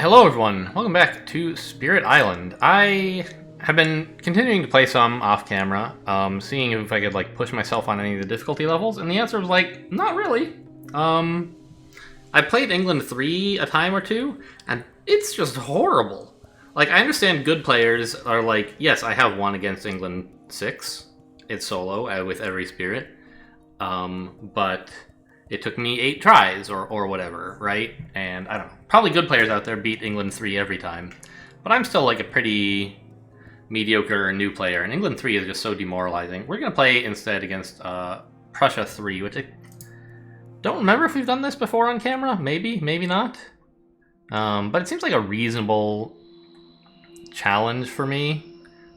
Hello everyone, welcome back to Spirit Island. I have been continuing to play some off camera, seeing if I could like push myself on any of the difficulty levels, and the answer was like, not really. I played England 3 a time or two, and it's just horrible. Like, I understand good players are like, yes, I have won against England 6. It's solo, with every spirit. But it took me 8 tries, or whatever, right? And I don't know. Probably good players out there beat England 3 every time. But I'm still like a pretty mediocre new player, and England 3 is just so demoralizing. We're going to play instead against Prussia 3, which I don't remember if we've done this before on camera. Maybe, maybe not. But it seems like a reasonable challenge for me,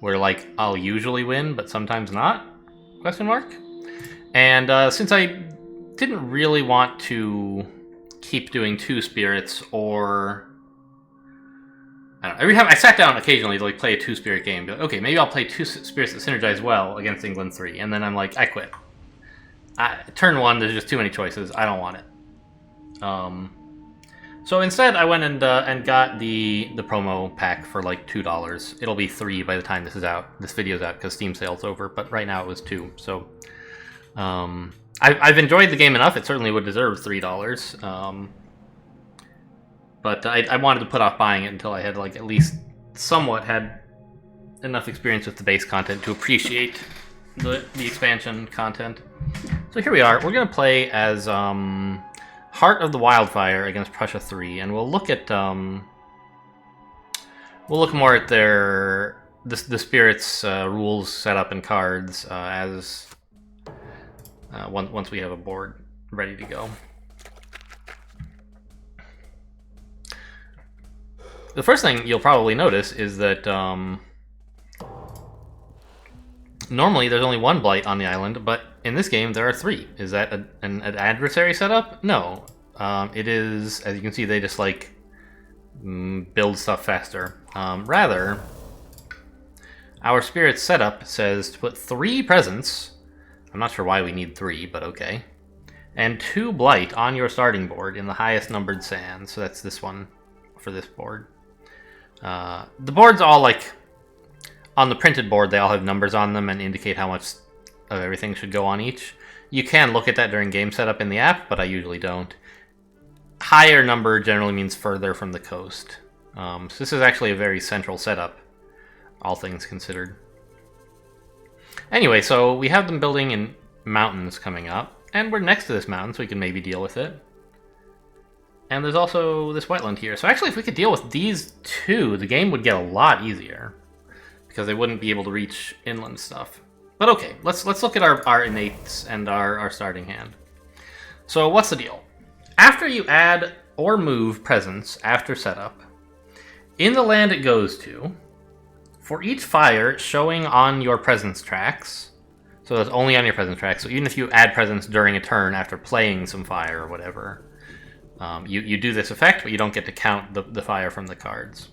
where like I'll usually win, but sometimes not? Question mark. And since I didn't really want to keep doing 2 spirits, or I don't know, every time I sat down occasionally to like play a 2-spirit game, but okay, maybe I'll play 2 spirits that synergize well against England 3, and then I'm like, I quit. Turn 1, there's just too many choices. I don't want it. So instead, I went and got the promo pack for like $2. It'll be $3 by the time this is out. This video's out because Steam sale's over, but right now it was $2. So I've enjoyed the game enough. It certainly would deserve $3. But I wanted to put off buying it until I had like at least somewhat had enough experience with the base content to appreciate the expansion content. So here we are. We're gonna play as Heart of the Wildfire against Prussia 3, and we'll look at we'll look more at the spirits rules, setup, and cards as once we have a board ready to go. The first thing you'll probably notice is that normally there's only 1 blight on the island, but in this game there are 3. Is that an adversary setup? No. It is, as you can see, they just like build stuff faster. Rather, our spirit setup says to put 3 presents. I'm not sure why we need 3, but okay. And 2 blight on your starting board in the highest numbered sands. So that's this one for this board. The board's all like, on the printed board, they all have numbers on them and indicate how much of everything should go on each. You can look at that during game setup in the app, but I usually don't. Higher number generally means further from the coast. So this is actually a very central setup, all things considered. Anyway, so we have them building in mountains coming up, and we're next to this mountain, so we can maybe deal with it. And there's also this wetland here. So actually, if we could deal with these 2, the game would get a lot easier, because they wouldn't be able to reach inland stuff. But okay, let's look at our innates and our starting hand. So what's the deal? After you add or move presence after setup, in the land it goes to, for each fire showing on your presence tracks, so that's only on your presence tracks, so even if you add presence during a turn after playing some fire or whatever, you do this effect, but you don't get to count the fire from the cards.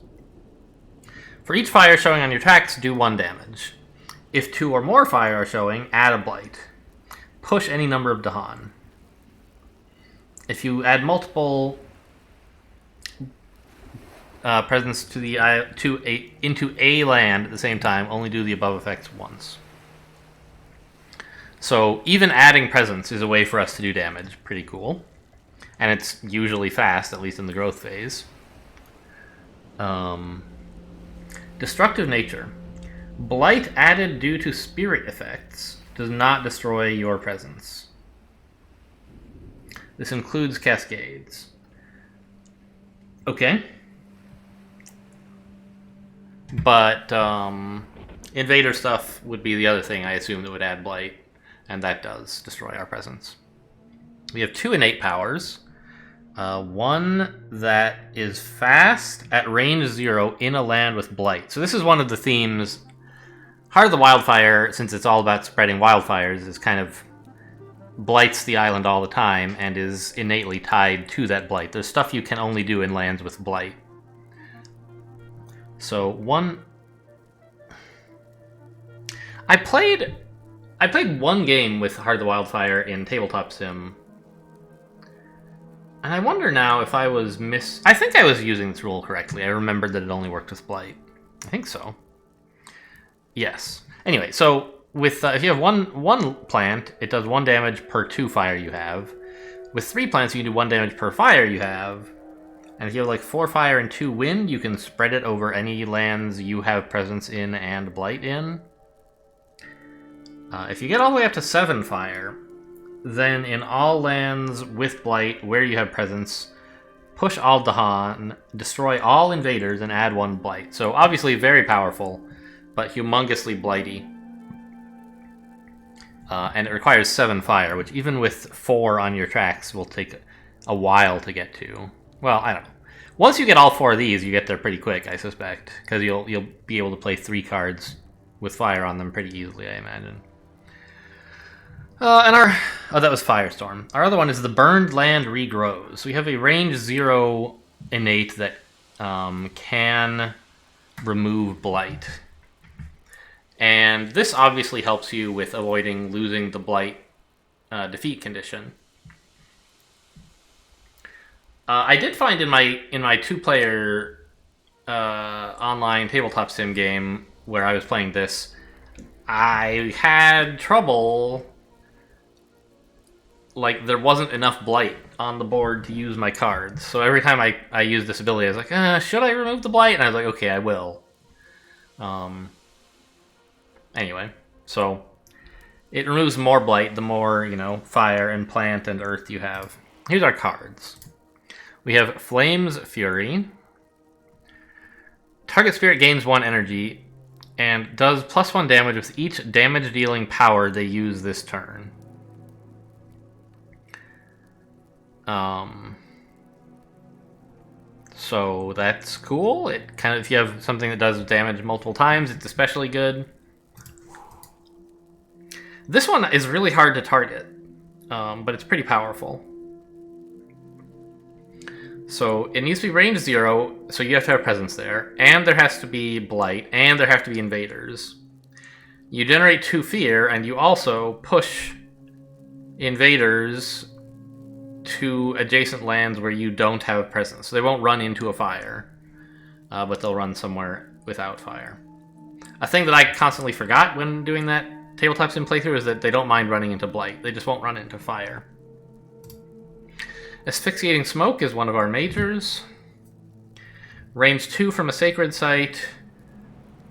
For each fire showing on your tracks, do 1 damage. If 2 or more fire are showing, add a blight. Push any number of Dahan. If you add multiple presence into a land at the same time, only do the above effects once. So even adding presence is a way for us to do damage. Pretty cool. And it's usually fast, at least in the growth phase. Destructive nature. Blight added due to spirit effects does not destroy your presence. This includes cascades. Okay. But invader stuff would be the other thing I assume that would add blight, and that does destroy our presence. We have 2 innate powers. 1 that is fast at range 0 in a land with blight. So this is one of the themes. Heart of the Wildfire, since it's all about spreading wildfires, is kind of blights the island all the time and is innately tied to that blight. There's stuff you can only do in lands with blight. So 1... I played 1 game with Heart of the Wildfire in Tabletop Sim And I wonder now if I was I think I was using this rule correctly. I remembered that it only worked with Blight. I think so. Yes. Anyway, so with if you have one plant, it does 1 damage per 2 fire you have. With 3 plants, you can do 1 damage per fire you have. And if you have like 4 fire and 2 wind, you can spread it over any lands you have presence in and Blight in. If you get all the way up to 7 fire, then in all lands with Blight where you have presence, push Aldahan, destroy all invaders, and add 1 Blight. So obviously very powerful, but humongously blighty. And it requires 7 fire, which even with 4 on your tracks will take a while to get to. Well, I don't know. Once you get all 4 of these, you get there pretty quick, I suspect, because you'll be able to play 3 cards with fire on them pretty easily, I imagine. And that was Firestorm. Our other one is the Burned Land Regrows. So we have a range 0 innate that can remove Blight. And this obviously helps you with avoiding losing the Blight defeat condition. I did find in my 2-player online tabletop sim game where I was playing this, I had trouble. Like, there wasn't enough Blight on the board to use my cards. So every time I used this ability, I was like, should I remove the Blight? And I was like, okay, I will. Anyway, so it removes more Blight the more, fire and plant and earth you have. Here's our cards. We have Flame's Fury. Target spirit gains 1 energy and does +1 damage with each damage-dealing power they use this turn. So that's cool. It kind of, if you have something that does damage multiple times, it's especially good. This one is really hard to target, but it's pretty powerful. So it needs to be range 0, so you have to have presence there, and there has to be Blight, and there have to be invaders. You generate 2 fear, and you also push invaders to adjacent lands where you don't have presence. So they won't run into a fire, but they'll run somewhere without fire. A thing that I constantly forgot when doing that tabletop sim playthrough is that they don't mind running into Blight. They just won't run into fire. Asphyxiating Smoke is one of our majors. Range 2 from a sacred site.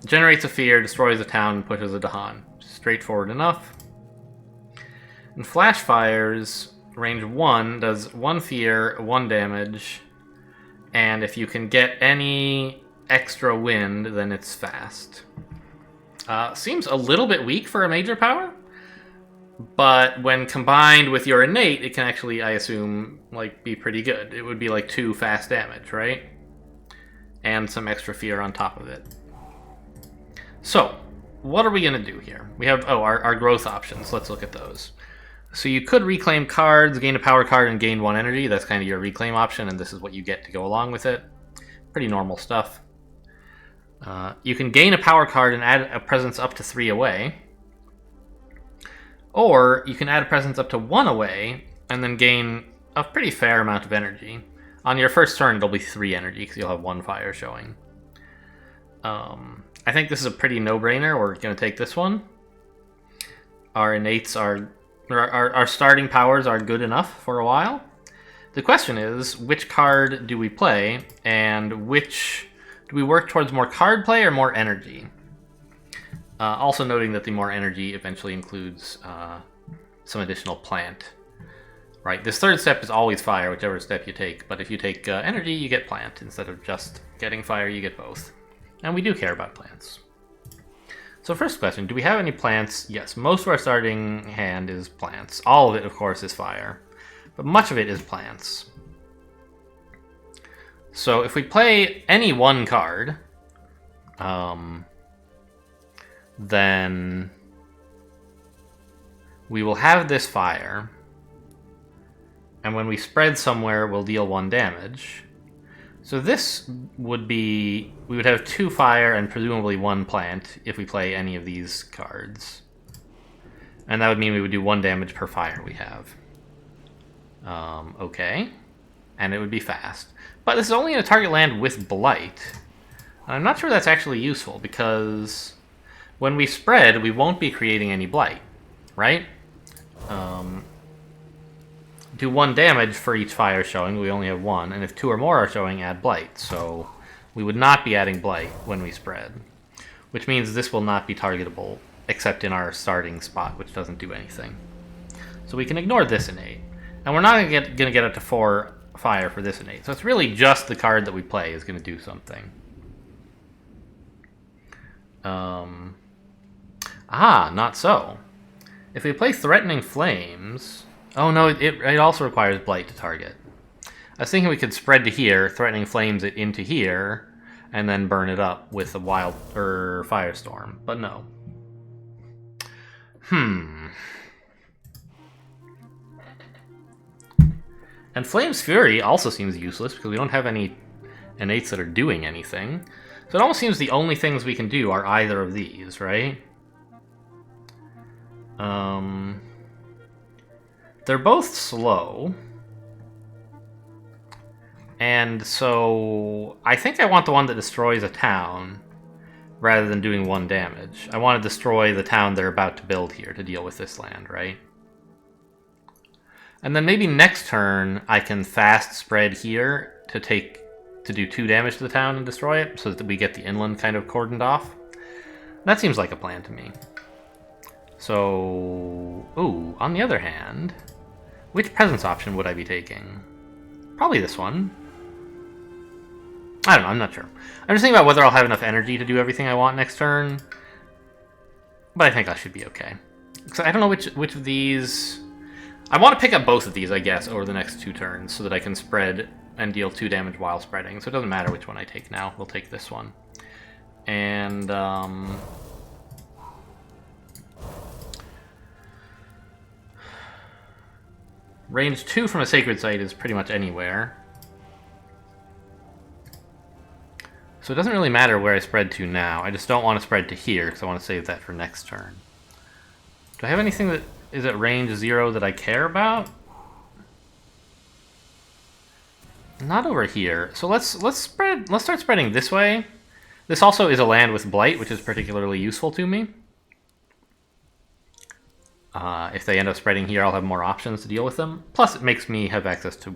Generates a fear, destroys a town, and pushes a Dahan. Straightforward enough. And Flash Fires, range 1, does 1 fear, 1 damage, and if you can get any extra wind, then it's fast. Seems a little bit weak for a major power, but when combined with your innate, it can actually, I assume, be pretty good. It would be like 2 fast damage, right? And some extra fear on top of it. So, what are we going to do here? We have, our growth options. Let's look at those. So you could reclaim cards, gain a power card, and gain 1 energy. That's kind of your reclaim option, and this is what you get to go along with it. Pretty normal stuff. You can gain a power card and add a presence up to 3 away. Or you can add a presence up to 1 away, and then gain a pretty fair amount of energy. On your first turn, it'll be 3 energy, because you'll have 1 fire showing. I think this is a pretty no-brainer. We're going to take this one. Our innates are... Our starting powers are good enough for a while. The question is, which card do we play, and do we work towards more card play or more energy? Also noting that the more energy eventually includes some additional plant. Right, this third step is always fire, whichever step you take, but if you take energy, you get plant. Instead of just getting fire, you get both. And we do care about plants. So first question, do we have any plants? Yes, most of our starting hand is plants. All of it, of course, is fire. But much of it is plants. So if we play any 1 card, then we will have this fire. And when we spread somewhere, we'll deal 1 damage. So this would be... We would have 2 fire and presumably 1 plant if we play any of these cards. And that would mean we would do 1 damage per fire we have. Okay. and it would be fast. But this is only in a target land with Blight. And I'm not sure that's actually useful, because when we spread, we won't be creating any Blight, right? Do 1 damage for each fire showing, we only have 1, and if 2 or more are showing, add Blight. So we would not be adding Blight when we spread, which means this will not be targetable, except in our starting spot, which doesn't do anything. So we can ignore this innate. And we're not going to get up to 4 fire for this innate. So it's really just the card that we play is going to do something. Not so. If we play Threatening Flames... Oh no, it also requires Blight to target. I was thinking we could spread to here, Threatening Flames it into here, and then burn it up with a Firestorm, but no. And Flame's Fury also seems useless because we don't have any innates that are doing anything. So it almost seems the only things we can do are either of these, right? They're both slow. And so I think I want the one that destroys a town rather than doing 1 damage. I want to destroy the town they're about to build here to deal with this land, right? And then maybe next turn I can fast spread here to do 2 damage to the town and destroy it so that we get the inland kind of cordoned off. That seems like a plan to me. So, ooh, on the other hand, which presence option would I be taking? Probably this one. I don't know, I'm not sure. I'm just thinking about whether I'll have enough energy to do everything I want next turn. But I think I should be okay. So I don't know which of these... I want to pick up both of these, I guess, over the next 2 turns so that I can spread and deal 2 damage while spreading. So it doesn't matter which one I take now. We'll take this one. And, range 2 from a Sacred Site is pretty much anywhere. So it doesn't really matter where I spread to now. I just don't want to spread to here because I want to save that for next turn. Do I have anything that is at range 0 that I care about? Not over here. So let's start spreading this way. This also is a land with Blight, which is particularly useful to me. If they end up spreading here, I'll have more options to deal with them. Plus, it makes me have access to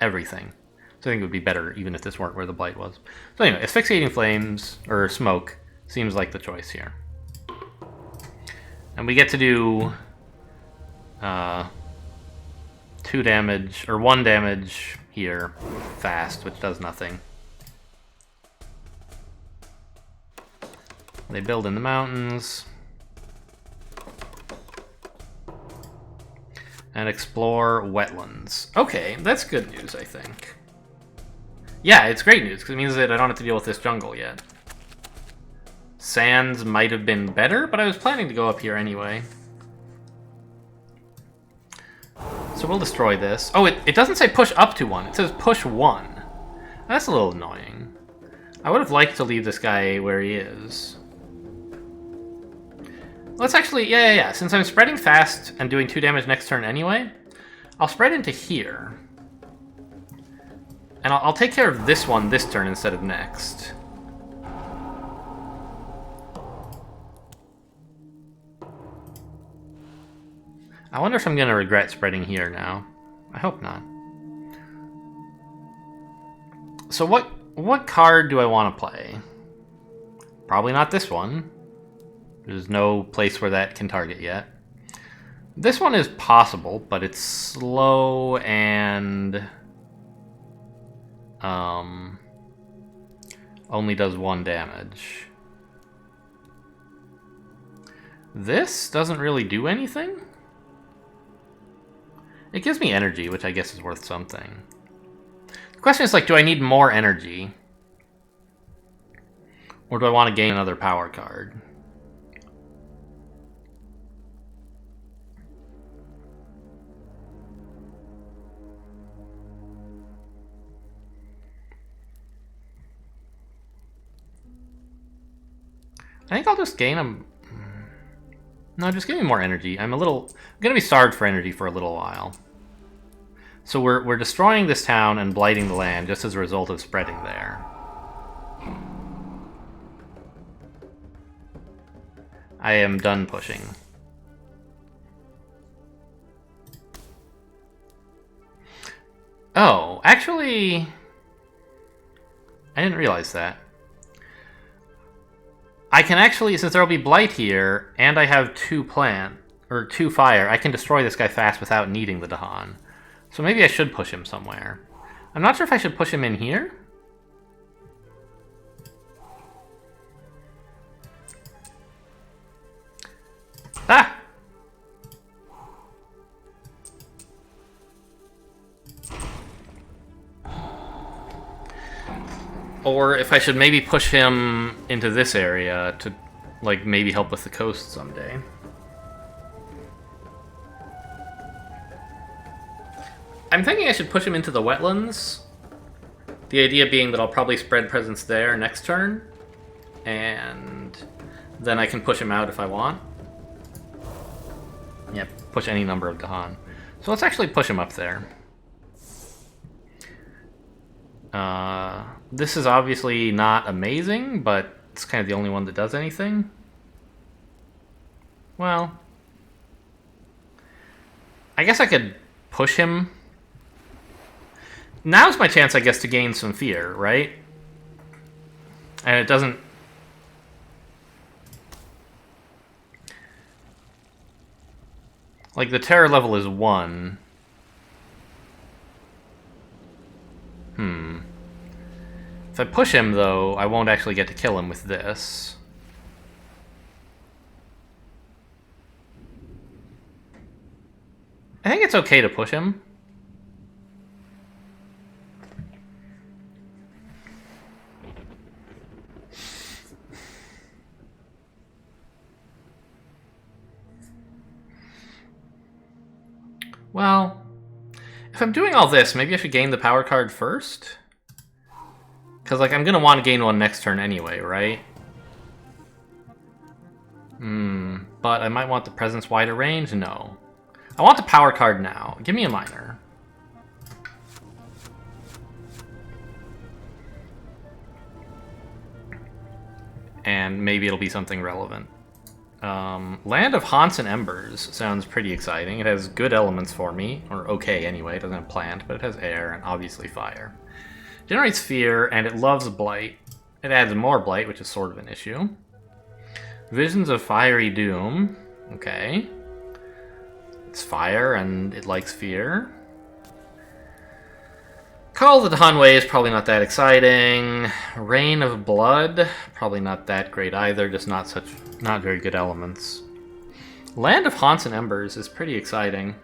everything. So I think it would be better even if this weren't where the Blight was. So anyway, Asphyxiating Flames, or Smoke, seems like the choice here. And we get to do 2 damage, or 1 damage here, fast, which does nothing. They build in the mountains. And explore wetlands. Okay, that's good news, I think. Yeah, it's great news, because it means that I don't have to deal with this jungle yet. Sands might have been better, but I was planning to go up here anyway. So we'll destroy this. Oh, it doesn't say push up to 1. It says push 1. That's a little annoying. I would have liked to leave this guy where he is. Let's actually... Yeah. Since I'm spreading fast and doing 2 damage next turn anyway, I'll spread into here. And I'll take care of this one this turn instead of next. I wonder if I'm going to regret spreading here now. I hope not. So what card do I want to play? Probably not this one. There's no place where that can target yet. This one is possible, but it's slow and... only does 1 damage. This doesn't really do anything? It gives me energy, which I guess is worth something. The question is, like, do I need more energy? Or do I want to gain another power card? I think I'll just gain them. No, just give me more energy. I'm gonna be starved for energy for a little while. So we're destroying this town and blighting the land just as a result of spreading there. I am done pushing. Oh, actually, I didn't realize that. I can actually, since there will be blight here, and I have 2 fire, I can destroy this guy fast without needing the Dahan. So maybe I should push him somewhere. I'm not sure if I should push him in here. Ah! Or if I should maybe push him into this area to, like, maybe help with the coast someday. I'm thinking I should push him into the wetlands. The idea being that I'll probably spread presence there next turn. And then I can push him out if I want. Yep, push any number of Dahan. So let's actually push him up there. This is obviously not amazing, but it's kind of the only one that does anything. Well, I guess I could push him. Now's my chance, I guess, to gain some fear, right? And it doesn't... Like, the terror level is 1. If I push him, though, I won't actually get to kill him with this. I think it's okay to push him. Well, if I'm doing all this, maybe I should gain the power card first? Because, like, I'm going to want to gain one next turn anyway, right? But I might want the presence wider range? No. I want the power card now. Give me a minor. And maybe it'll be something relevant. Land of Haunts and Embers sounds pretty exciting. It has good elements for me. Or okay, anyway. It doesn't have plant, but it has air and obviously fire. Generates fear, and it loves blight. It adds more blight, which is sort of an issue. Visions of Fiery Doom. Okay. It's fire, and it likes fear. Call of the Hanwei is probably not that exciting. Rain of Blood, probably not that great either, just not very good elements. Land of Haunts and Embers is pretty exciting.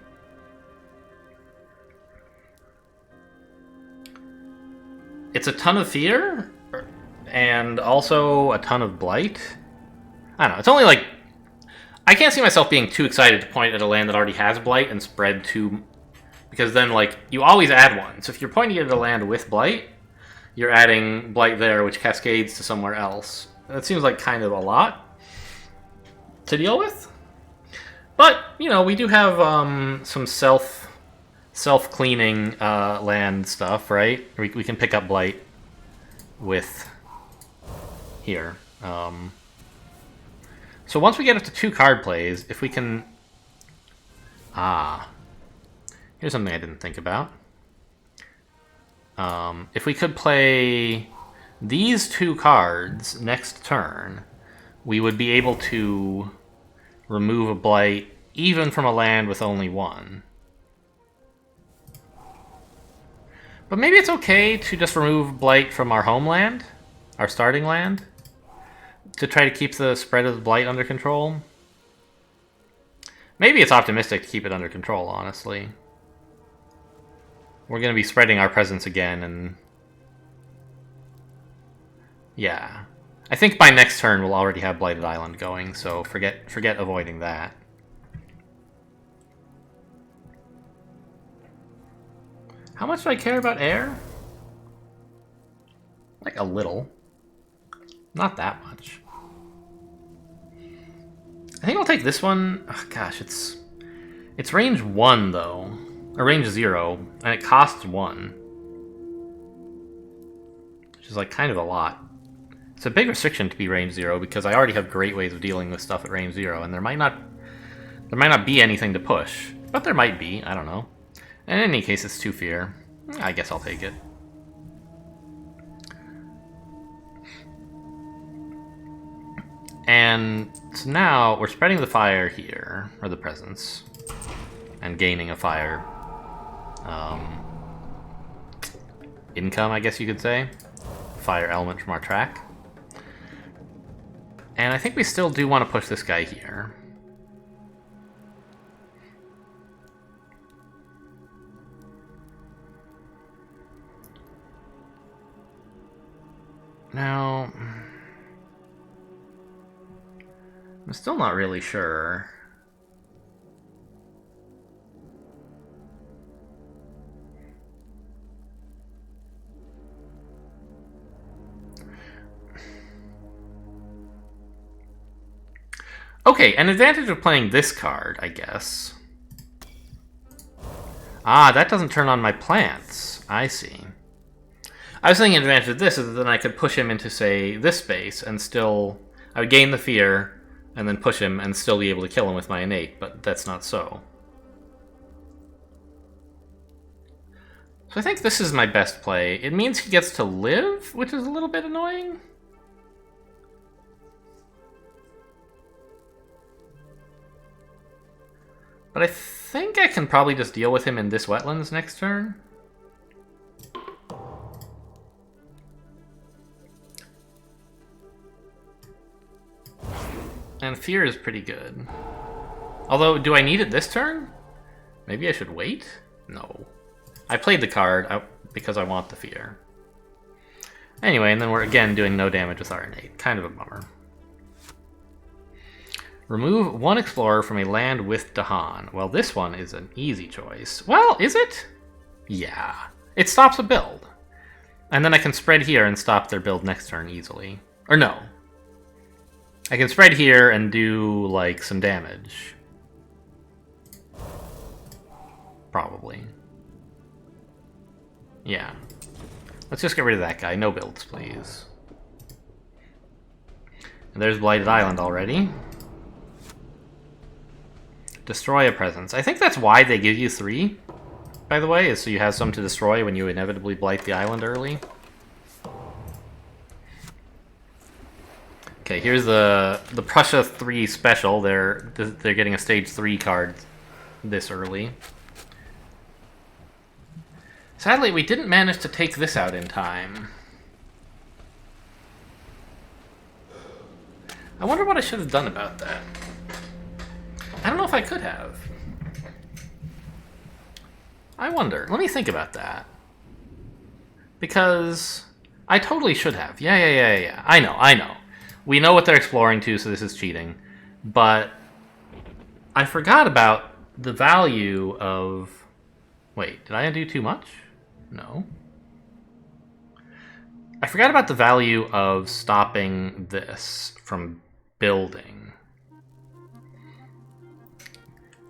It's a ton of fear, and also a ton of blight. I don't know, it's only like... I can't see myself being too excited to point at a land that already has blight and spread to... Because then, like, you always add one. So if you're pointing at a land with blight, you're adding blight there, which cascades to somewhere else. That seems like kind of a lot to deal with. But, you know, we do have some self-cleaning land stuff, right? We can pick up blight with here. So once we get up to 2 card plays, if we can... Here's something I didn't think about. If we could play these 2 cards next turn, we would be able to remove a blight even from a land with only 1. But maybe it's okay to just remove blight from our homeland, our starting land, to try to keep the spread of the blight under control. Maybe it's optimistic to keep it under control, honestly. We're going to be spreading our presence again, and... yeah. I think by next turn we'll already have Blighted Island going, so forget avoiding that. How much do I care about air? Like a little. Not that much. I think I'll take this one. Oh, gosh, it's range 1, though. Or range 0, and it costs 1. Which is like kind of a lot. It's a big restriction to be range 0 because I already have great ways of dealing with stuff at range 0, and there might not be anything to push. But there might be, I don't know. In any case, it's 2 fear. I guess I'll take it. And so now we're spreading the fire here, or the presence, and gaining a fire income, I guess you could say. Fire element from our track. And I think we still do want to push this guy here. Now, I'm still not really sure. Okay, an advantage of playing this card, I guess. Ah, that doesn't turn on my plants. I see. I was thinking an advantage of this is that then I could push him into, say, this space, and still... I would gain the fear, and then push him, and still be able to kill him with my innate, but that's not so. So I think this is my best play. It means he gets to live, which is a little bit annoying. But I think I can probably just deal with him in this wetlands next turn. And fear is pretty good. Although, do I need it this turn? Maybe I should wait? No. I played the card because I want the fear. Anyway, and then we're again doing no damage with our innate. Kind of a bummer. Remove one explorer from a land with Dahan. Well, this one is an easy choice. Well, is it? Yeah. It stops a build. And then I can spread here and stop their build next turn easily. Or no. I can spread here and do, like, some damage. Probably. Yeah. Let's just get rid of that guy. No builds, please. And there's Blighted Island already. Destroy a presence. I think that's why they give you 3, by the way, is so you have some to destroy when you inevitably blight the island early. Okay, here's the Prussia 3 special. They're getting a stage 3 card this early. Sadly, we didn't manage to take this out in time. I wonder what I should have done about that. I don't know if I could have. I wonder. Let me think about that. Because I totally should have. Yeah. I know. We know what they're exploring to, so this is cheating. But I forgot about the value of... Wait, did I undo too much? No. I forgot about the value of stopping this from building.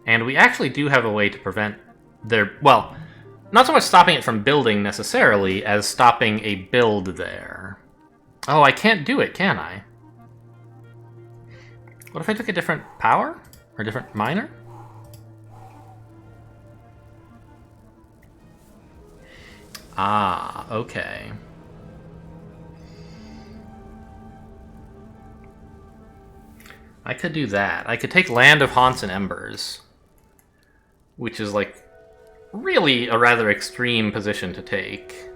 And we actually do have a way to prevent their... Well, not so much stopping it from building necessarily, as stopping a build there. Oh, I can't do it, can I? What if I took a different power? Or a different minor? Ah, okay. I could do that. I could take Land of Haunts and Embers, which is, like, really a rather extreme position to take.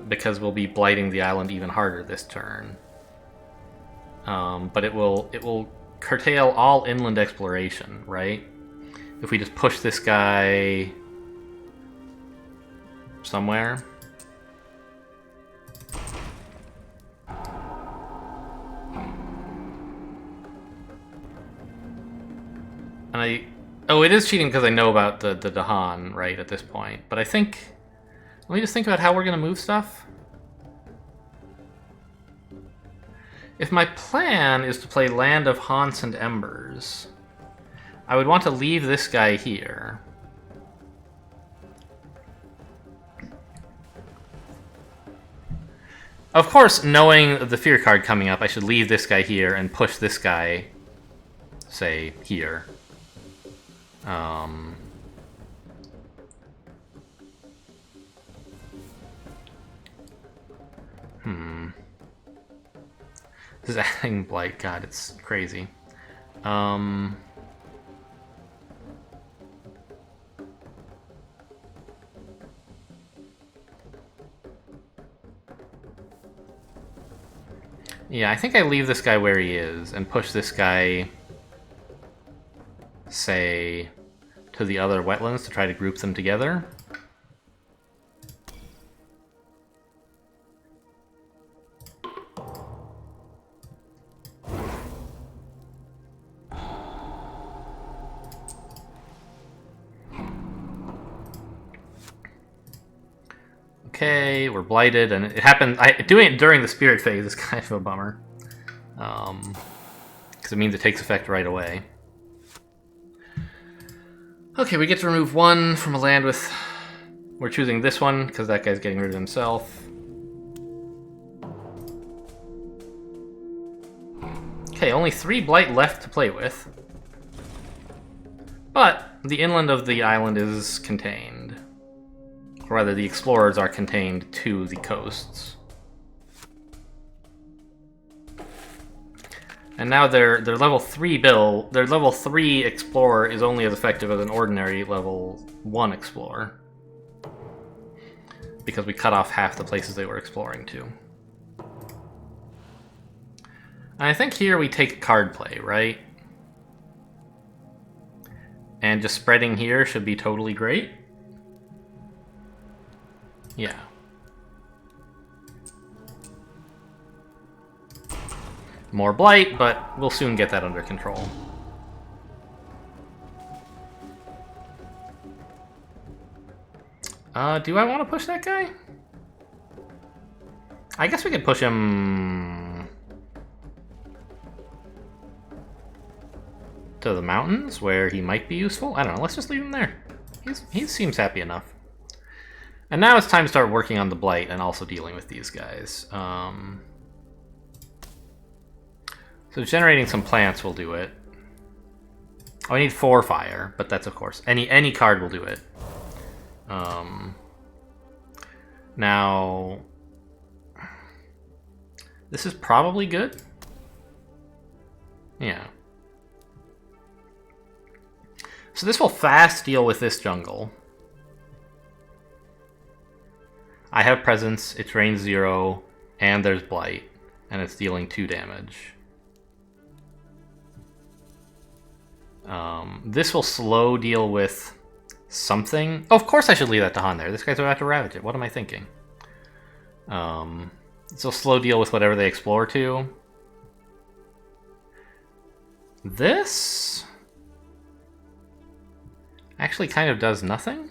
Because we'll be blighting the island even harder this turn. But it will curtail all inland exploration, right? If we just push this guy somewhere. And oh, it is cheating because I know about the Dahan, right, at this point. But I think... Let me just think about how we're going to move stuff. If my plan is to play Land of Haunts and Embers, I would want to leave this guy here. Of course, knowing the fear card coming up, I should leave this guy here and push this guy, say, here. This is adding blight. God, it's crazy. Yeah, I think I leave this guy where he is and push this guy, say, to the other wetlands to try to group them together. Okay, we're blighted, and it happened. Doing it during the spirit phase is kind of a bummer, because it means it takes effect right away. Okay, we get to remove one from a land with. We're choosing this one because that guy's getting rid of himself. Okay, only 3 blight left to play with, but the inland of the island is contained. Or rather, the explorers are contained to the coasts. And now their level 3 build, their level 3 explorer is only as effective as an ordinary level 1 explorer. Because we cut off half the places they were exploring to. And I think here we take card play, right? And just spreading here should be totally great. Yeah. More blight, but we'll soon get that under control. Do I want to push that guy? I guess we could push him to the mountains, where he might be useful. I don't know, let's just leave him there. He seems happy enough. And now it's time to start working on the blight and also dealing with these guys. So generating some plants will do it. Oh, I need 4 fire, but that's of course any card will do it. Now this is probably good. Yeah. So this will fast deal with this jungle. I have presence, it's range 0, and there's blight, and it's dealing 2 damage. This will slow deal with something. Oh, of course I should leave that Dahan there. This guy's about to ravage it. What am I thinking? This will slow deal with whatever they explore to. This actually kind of does nothing.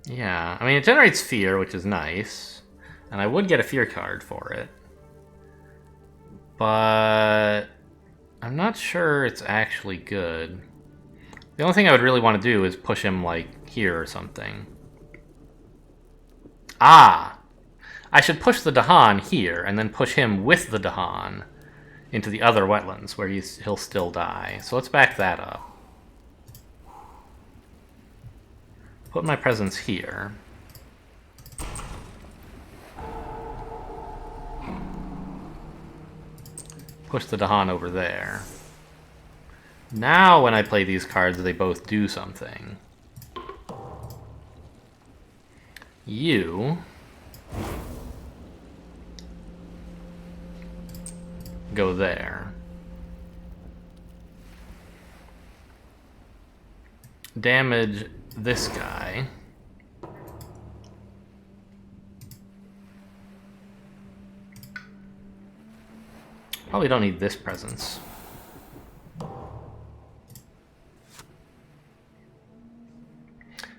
Yeah, I mean, it generates fear, which is nice. And I would get a fear card for it. But I'm not sure it's actually good. The only thing I would really want to do is push him, like, here or something. Ah! I should push the Dahan here, and then push him with the Dahan into the other wetlands, where he'll still die. So let's back that up. Put my presence here. Push the Dahan over there. Now when I play these cards, they both do something. You go there. Damage this guy. Probably don't need this presence.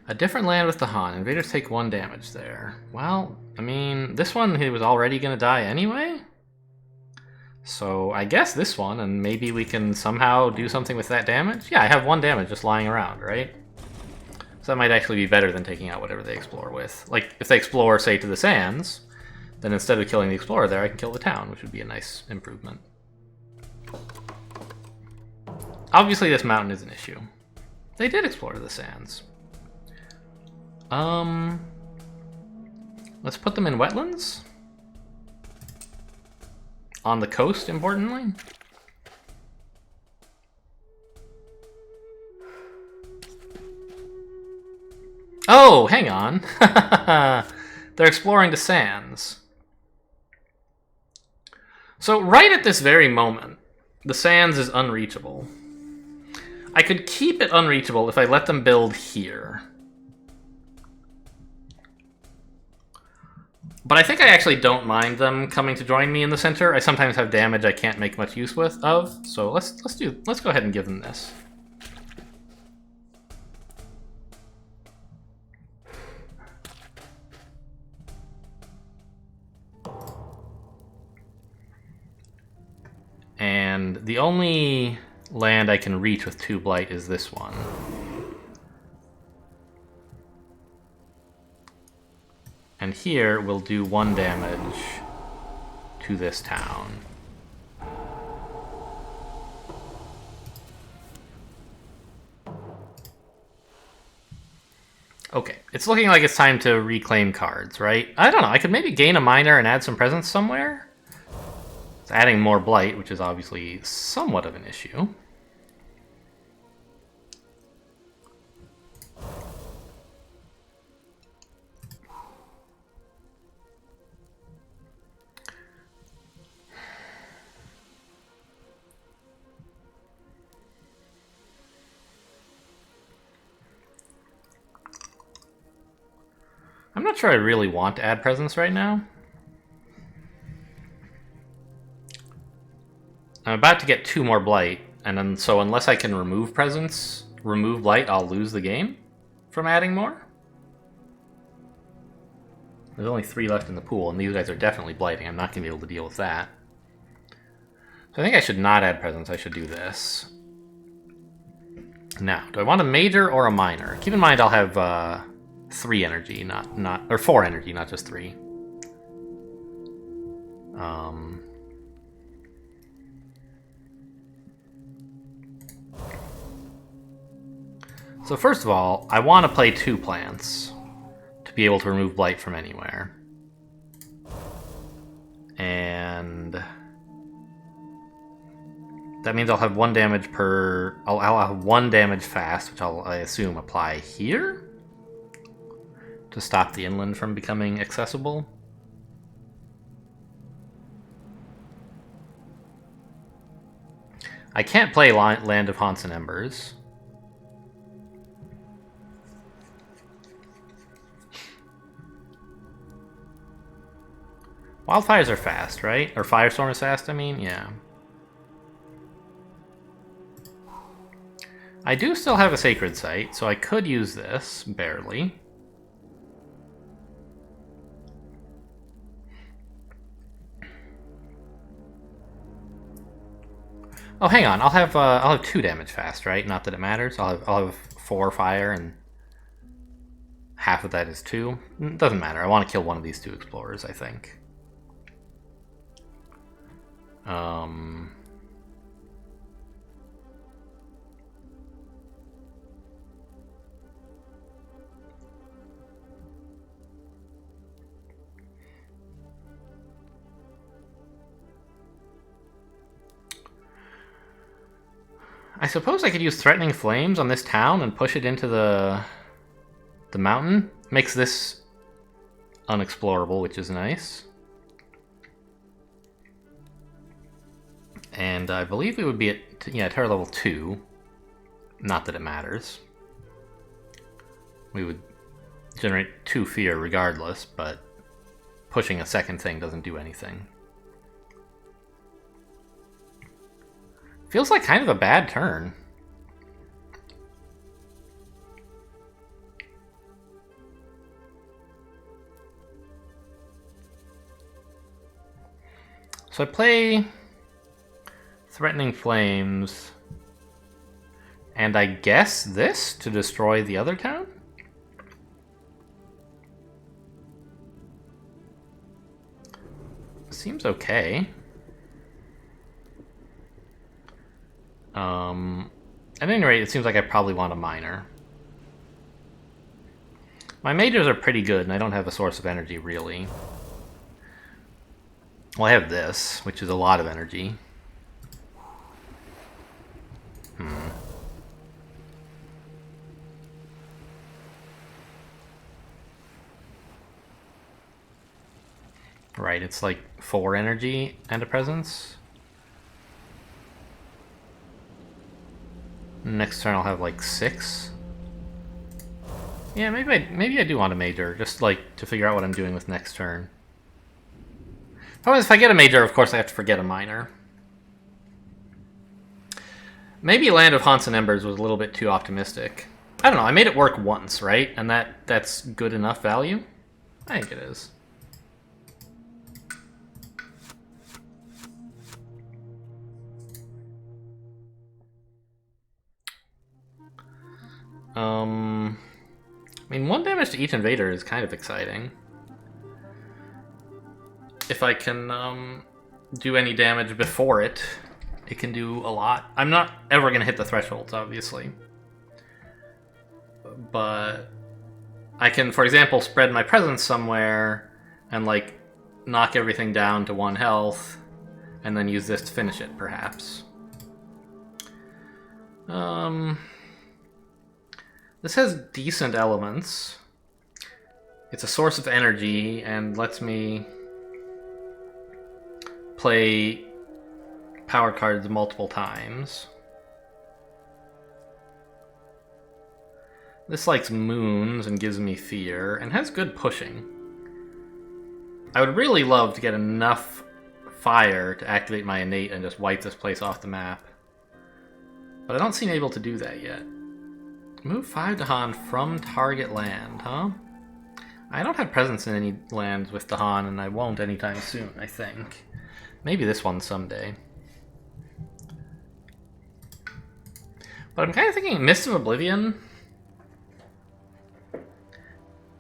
A different land with the Han. Invaders take 1 damage there. Well, I mean, this one he was already going to die anyway? So I guess this one, and maybe we can somehow do something with that damage? Yeah, I have 1 damage just lying around, right? So that might actually be better than taking out whatever they explore with. Like, if they explore, say, to the sands, then instead of killing the explorer there, I can kill the town, which would be a nice improvement. Obviously, this mountain is an issue. They did explore to the sands. Let's put them in wetlands. On the coast, importantly. Oh, hang on. They're exploring the sands. So right at this very moment, the sands is unreachable. I could keep it unreachable if I let them build here. But I think I actually don't mind them coming to join me in the center. I sometimes have damage I can't make much use of, so let's go ahead and give them this. And the only land I can reach with 2 blight is this one. And here we'll do 1 damage to this town. Okay, it's looking like it's time to reclaim cards, right? I don't know, I could maybe gain a miner and add some presence somewhere? It's adding more blight, which is obviously somewhat of an issue. I'm not sure I really want to add presence right now. I'm about to get 2 more blight, and then so unless I can remove presence, remove blight, I'll lose the game from adding more. There's only 3 left in the pool, and these guys are definitely blighting. I'm not going to be able to deal with that. So I think I should not add presence. I should do this. Now, do I want a major or a minor? Keep in mind I'll have 3 energy, or 4 energy, not just 3. So first of all, I want to play 2 plants to be able to remove blight from anywhere. And that means I'll have 1 damage per... I'll have 1 damage fast, which I assume apply here to stop the inland from becoming accessible. I can't play Land of Haunts and Embers. Wildfires are fast, right? Or Firestorm is fast, I mean? Yeah. I do still have a Sacred Site, so I could use this, barely. Oh, hang on. I'll have 2 damage fast, right? Not that it matters. I'll have 4 fire, and half of that is 2. It doesn't matter. I want to kill one of these 2 explorers, I think. I suppose I could use Threatening Flames on this town and push it into the mountain. Makes this unexplorable, which is nice. And I believe we would be at, terror level 2. Not that it matters. We would generate 2 fear regardless, but pushing a second thing doesn't do anything. Feels like kind of a bad turn. So I play Threatening Flames. And I guess this to destroy the other town? Seems okay. At any rate, it seems like I probably want a minor. My majors are pretty good, and I don't have a source of energy, really. Well, I have this, which is a lot of energy. Right, it's like 4 energy and a presence. Next turn I'll have like 6. Yeah, maybe I do want a major, just like to figure out what I'm doing with next turn. Otherwise, if I get a major, of course I have to forget a minor. Maybe Land of Haunts and Embers was a little bit too optimistic. I don't know, I made it work once, right? And that's good enough value? I think it is. I mean, 1 damage to each invader is kind of exciting. If I can do any damage before it, it can do a lot. I'm not ever going to hit the thresholds, obviously. But I can, for example, spread my presence somewhere and, like, knock everything down to 1 health, and then use this to finish it, perhaps. This has decent elements. It's a source of energy and lets me play power cards multiple times. This likes moons and gives me fear, and has good pushing. I would really love to get enough fire to activate my innate and just wipe this place off the map. But I don't seem able to do that yet. Move 5 Dahan from target land, huh? I don't have presence in any lands with Dahan, and I won't anytime soon, I think. Maybe this one someday. But I'm kind of thinking Mist of Oblivion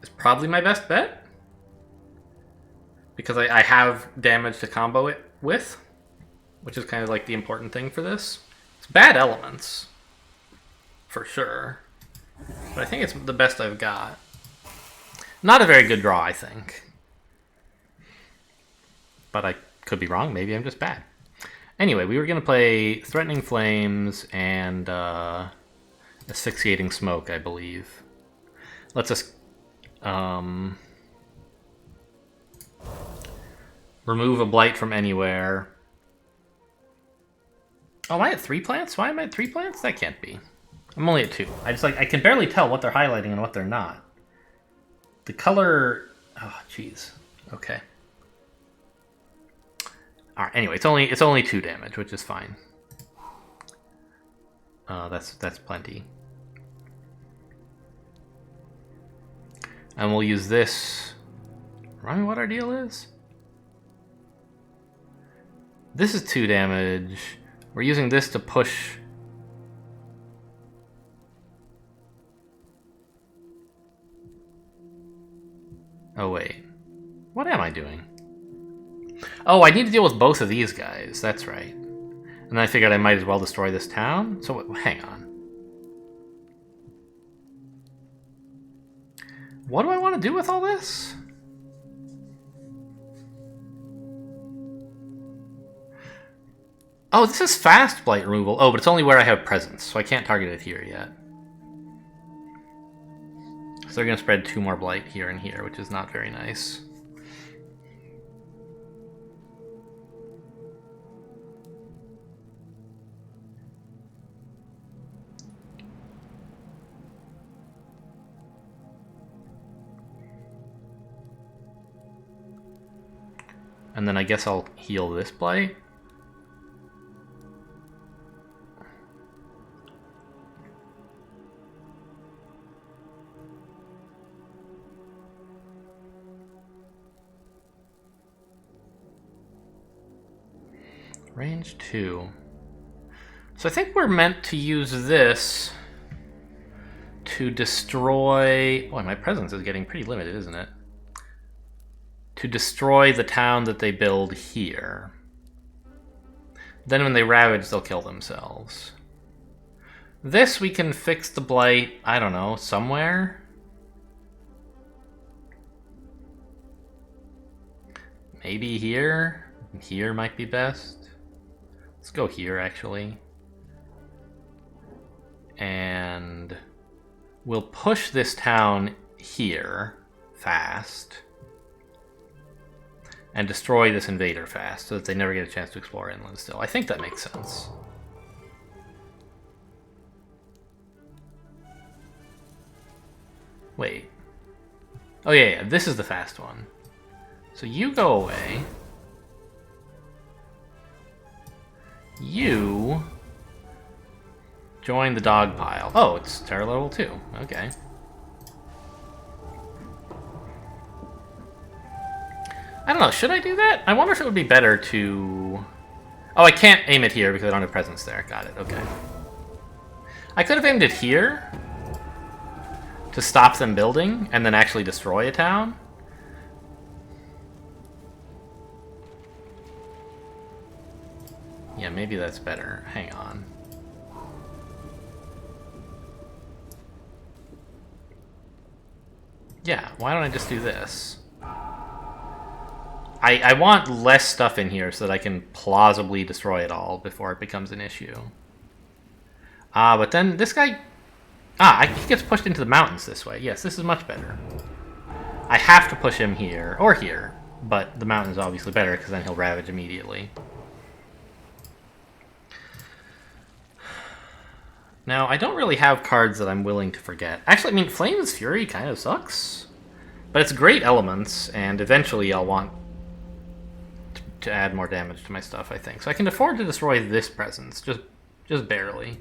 is probably my best bet. Because I have damage to combo it with, which is kind of like the important thing for this. It's bad elements, for sure. But I think it's the best I've got. Not a very good draw, I think. But I could be wrong. Maybe I'm just bad. Anyway, we were going to play Threatening Flames and Asphyxiating Smoke, I believe. Let's just remove a blight from anywhere. Oh, am I at 3 plants? Why am I at 3 plants? That can't be. I'm only at 2. I can barely tell what they're highlighting and what they're not. The color... Oh, jeez. Okay. Alright, anyway, it's only 2 damage, which is fine. That's plenty. And we'll use this... Remind me what our deal is? This is 2 damage. We're using this to push... Oh, wait. What am I doing? Oh, I need to deal with both of these guys. That's right. And then I figured I might as well destroy this town. So, hang on. What do I want to do with all this? Oh, this is fast blight removal. Oh, but it's only where I have presence, so I can't target it here yet. So they're going to spread 2 more blight here and here, which is not very nice. And then I guess I'll heal this blight. Range 2. So I think we're meant to use this to destroy... Boy, my presence is getting pretty limited, isn't it? To destroy the town that they build here. Then when they ravage, they'll kill themselves. This we can fix the blight, I don't know, somewhere? Maybe here? Here might be best. Let's go here, actually. And we'll push this town here fast. And destroy this invader fast, so that they never get a chance to explore inland still. I think that makes sense. Wait. Oh yeah, this is the fast one. So you go away. You join the dog pile. Oh, it's terror level 2. Okay. I don't know, should I do that? I wonder if it would be better to... Oh, I can't aim it here because I don't have presence there. Got it, okay. I could have aimed it here to stop them building and then actually destroy a town. Yeah, maybe that's better. Hang on. Yeah, why don't I just do this? I want less stuff in here so that I can plausibly destroy it all before it becomes an issue. But then this guy... he gets pushed into the mountains this way. Yes, this is much better. I have to push him here, or here, but the mountain's obviously better because then he'll ravage immediately. Now, I don't really have cards that I'm willing to forget. Actually, I mean, Flame's Fury kind of sucks. But it's great elements, and eventually I'll want to add more damage to my stuff, I think. So I can afford to destroy this presence, just barely.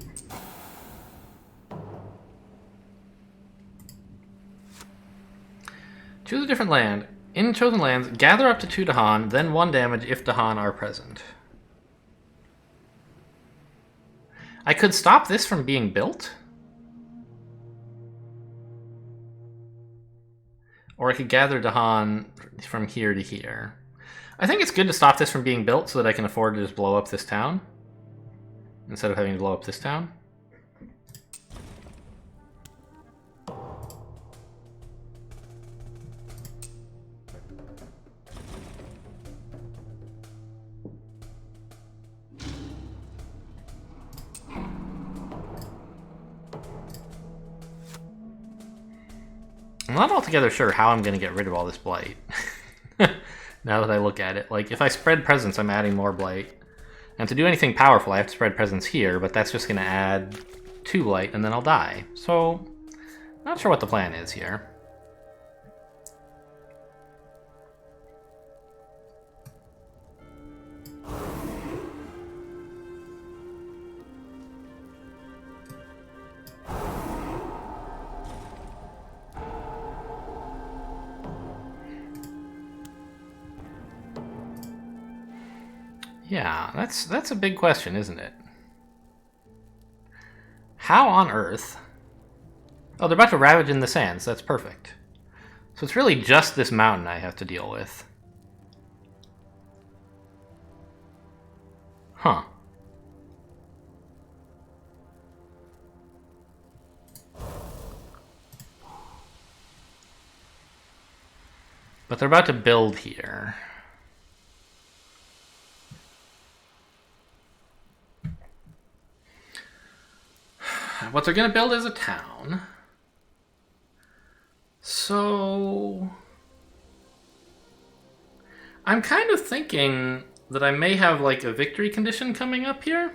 Choose a different land. In chosen lands, gather up to 2 Dahan, then 1 damage if Dahan are present. I could stop this from being built. Or I could gather Dahan from here to here. I think it's good to stop this from being built so that I can afford to just blow up this town. Instead of having to blow up this town. I'm not altogether sure how I'm going to get rid of all this blight. Now that I look at it. Like, if I spread presence, I'm adding more blight. And to do anything powerful, I have to spread presence here, but that's just going to add 2 blight, and then I'll die. So, not sure what the plan is here. Yeah, that's a big question, isn't it? How on earth... Oh, they're about to ravage in the sands. That's perfect. So it's really just this mountain I have to deal with. Huh. But they're about to build here. What they're going to build is a town. So... I'm kind of thinking that I may have, like, a victory condition coming up here.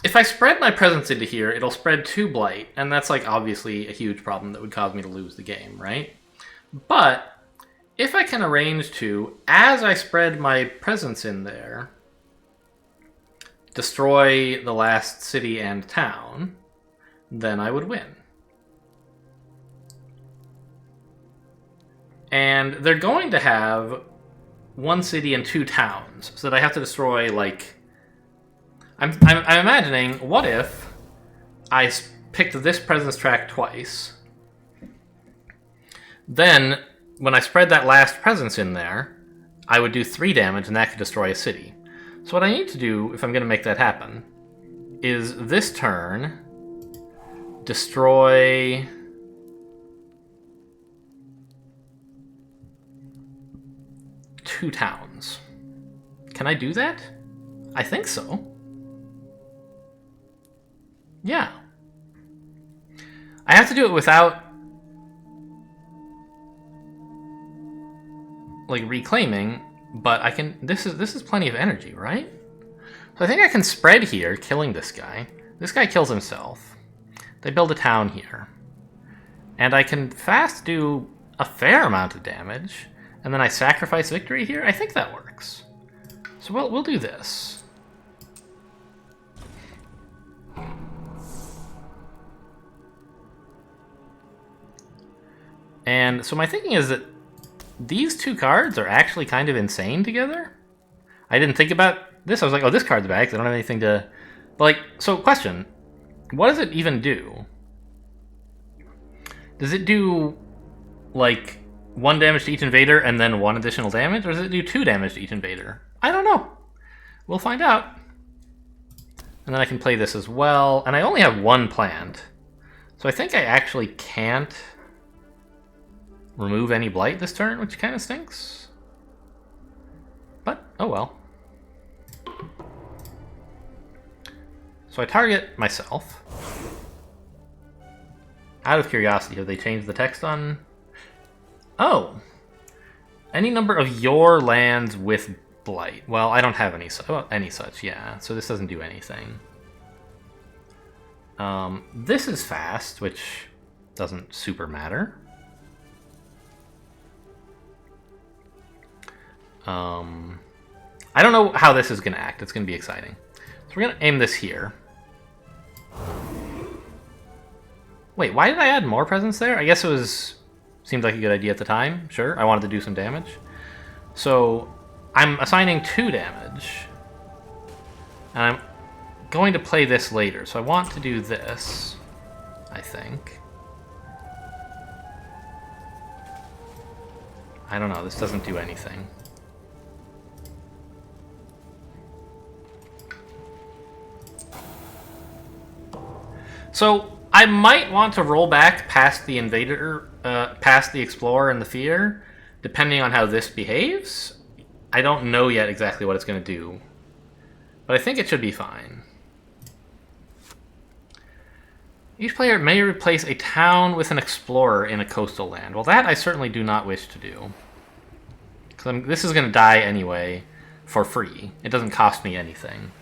If I spread my presence into here, it'll spread 2 blight, and that's, like, obviously a huge problem that would cause me to lose the game, right? But if I can arrange to, as I spread my presence in there, destroy the last city and town, then I would win. And they're going to have one city and 2 towns, so that I have to destroy, like... I'm imagining, what if I picked this presence track twice? Then, when I spread that last presence in there, I would do 3 damage, and that could destroy a city. So what I need to do, if I'm going to make that happen, is this turn, destroy... two towns. Can I do that? I think so. Yeah. I have to do it without, like, reclaiming, but I can... This is plenty of energy, right? So I think I can spread here, killing this guy. This guy kills himself. They build a town here. And I can fast do a fair amount of damage, and then I sacrifice victory here? I think that works. So we'll do this. And so my thinking is that these 2 cards are actually kind of insane together. I didn't think about this. I was like, oh, this card's bad because I don't have anything to... But, like, so question. What does it even do? Does it do, like, 1 damage to each invader and then 1 additional damage? Or does it do 2 damage to each invader? I don't know. We'll find out. And then I can play this as well. And I only have 1 planned. So I think I actually can't remove any blight this turn, which kind of stinks. But, oh well. So I target myself. Out of curiosity, have they changed the text on... Oh! Any number of your lands with blight. Well, I don't have any such, yeah. So this doesn't do anything. This is fast, which doesn't super matter. I don't know how this is going to act. It's going to be exciting. So we're going to aim this here. Wait, why did I add more presence there? I guess it was... Seemed like a good idea at the time. Sure, I wanted to do some damage. So, I'm assigning 2 damage. And I'm going to play this later. So I want to do this, I think. I don't know, this doesn't do anything. So, I might want to roll back past the invader, past the explorer and the fear, depending on how this behaves. I don't know yet exactly what it's going to do, but I think it should be fine. Each player may replace a town with an explorer in a coastal land. Well, that I certainly do not wish to do. Because this is going to die anyway, for free. It doesn't cost me anything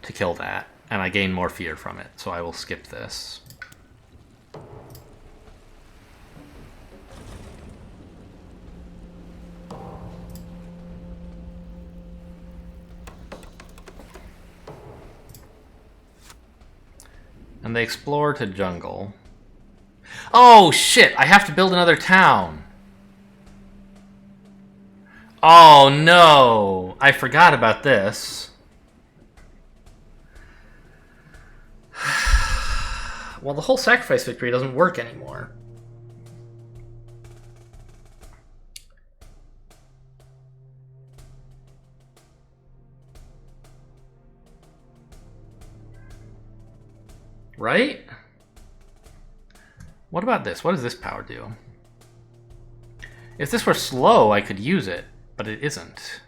to kill that. And I gain more fear from it, so I will skip this. And they explore to jungle. Oh, shit! I have to build another town! Oh, no! I forgot about this. Well, the whole sacrifice victory doesn't work anymore. Right? What about this? What does this power do? If this were slow, I could use it, but it isn't.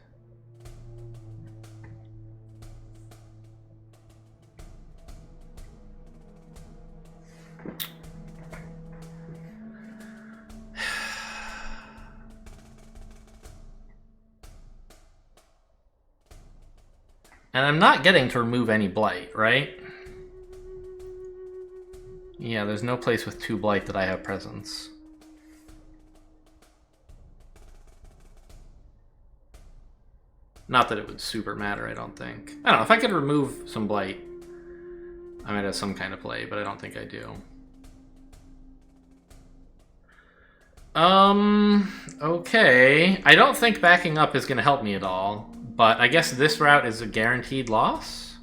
And I'm not getting to remove any blight, right? Yeah, there's no place with 2 blight that I have presence. Not that it would super matter, I don't think. I don't know, if I could remove some blight, I might have some kind of play, but I don't think I do. Okay. I don't think backing up is going to help me at all, but I guess this route is a guaranteed loss?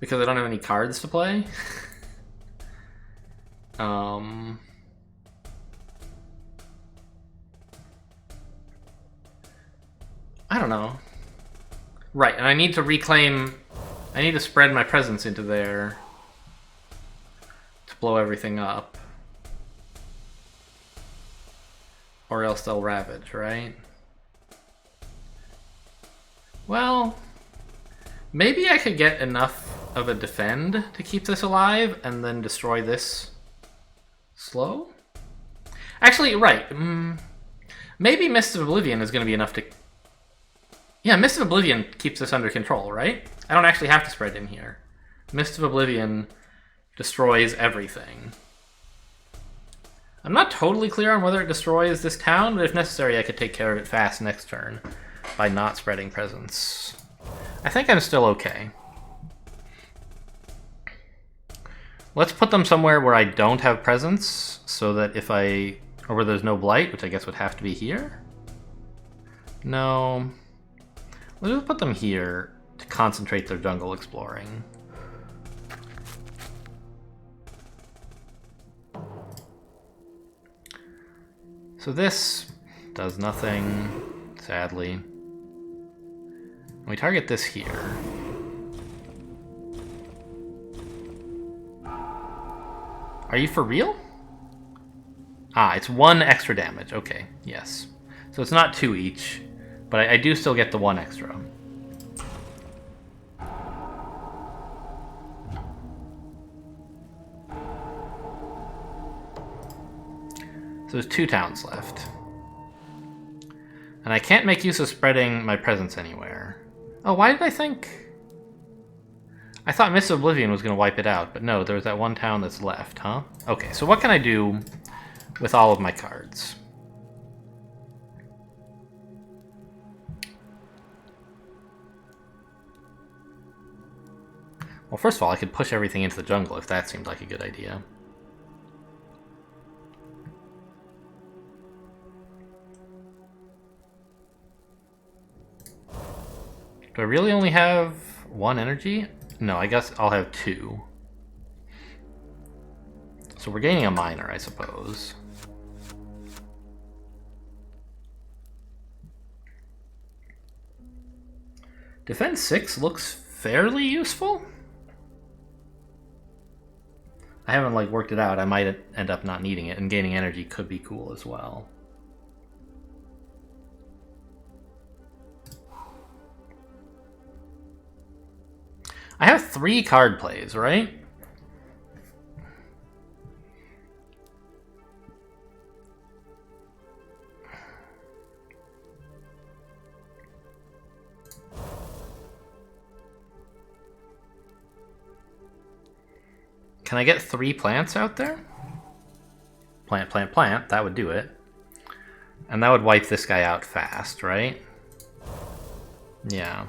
Because I don't have any cards to play? I don't know. Right, and I need to reclaim... I need to spread my presence into there to blow everything up. Or else they'll ravage, right? Well, maybe I could get enough of a defend to keep this alive and then destroy this slow? Actually, right. Maybe Mist of Oblivion is going to be enough to... Yeah, Mist of Oblivion keeps this under control, right? I don't actually have to spread in here. Mist of Oblivion destroys everything. I'm not totally clear on whether it destroys this town, but if necessary, I could take care of it fast next turn by not spreading presence. I think I'm still okay. Let's put them somewhere where I don't have presence, so that if I... or where there's no blight, which I guess would have to be here? No. Let's just put them here to concentrate their jungle exploring. So this does nothing, sadly. We target this here. Are you for real? Ah, it's 1 extra damage. Okay, yes. So it's not 2 each, but I do still get the 1 extra. So there's 2 towns left. And I can't make use of spreading my presence anywhere. Oh, why did I think... I thought Mist of Oblivion was going to wipe it out, but no, there's that 1 town that's left, huh? Okay, so what can I do with all of my cards? Well, first of all, I could push everything into the jungle if that seemed like a good idea. Do I really only have 1 energy? No, I guess I'll have 2. So we're gaining a minor, I suppose. Defense 6 looks fairly useful. I haven't like worked it out. I might end up not needing it, and gaining energy could be cool as well. I have 3 card plays, right? Can I get 3 plants out there? Plant, plant, plant. That would do it. And that would wipe this guy out fast, right? Yeah.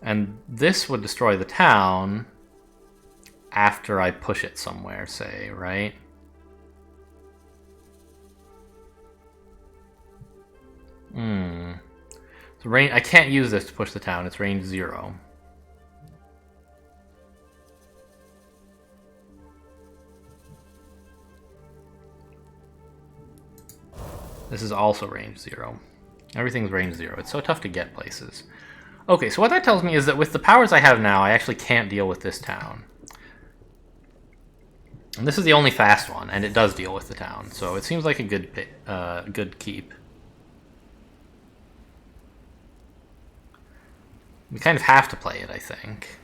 And this would destroy the town after I push it somewhere, say, right? So range, I can't use this to push the town. It's range 0. This is also range 0. Everything's range 0. It's so tough to get places. Okay, so what that tells me is that with the powers I have now, I actually can't deal with this town. And this is the only fast one, and it does deal with the town, so it seems like a good keep. We kind of have to play it, I think.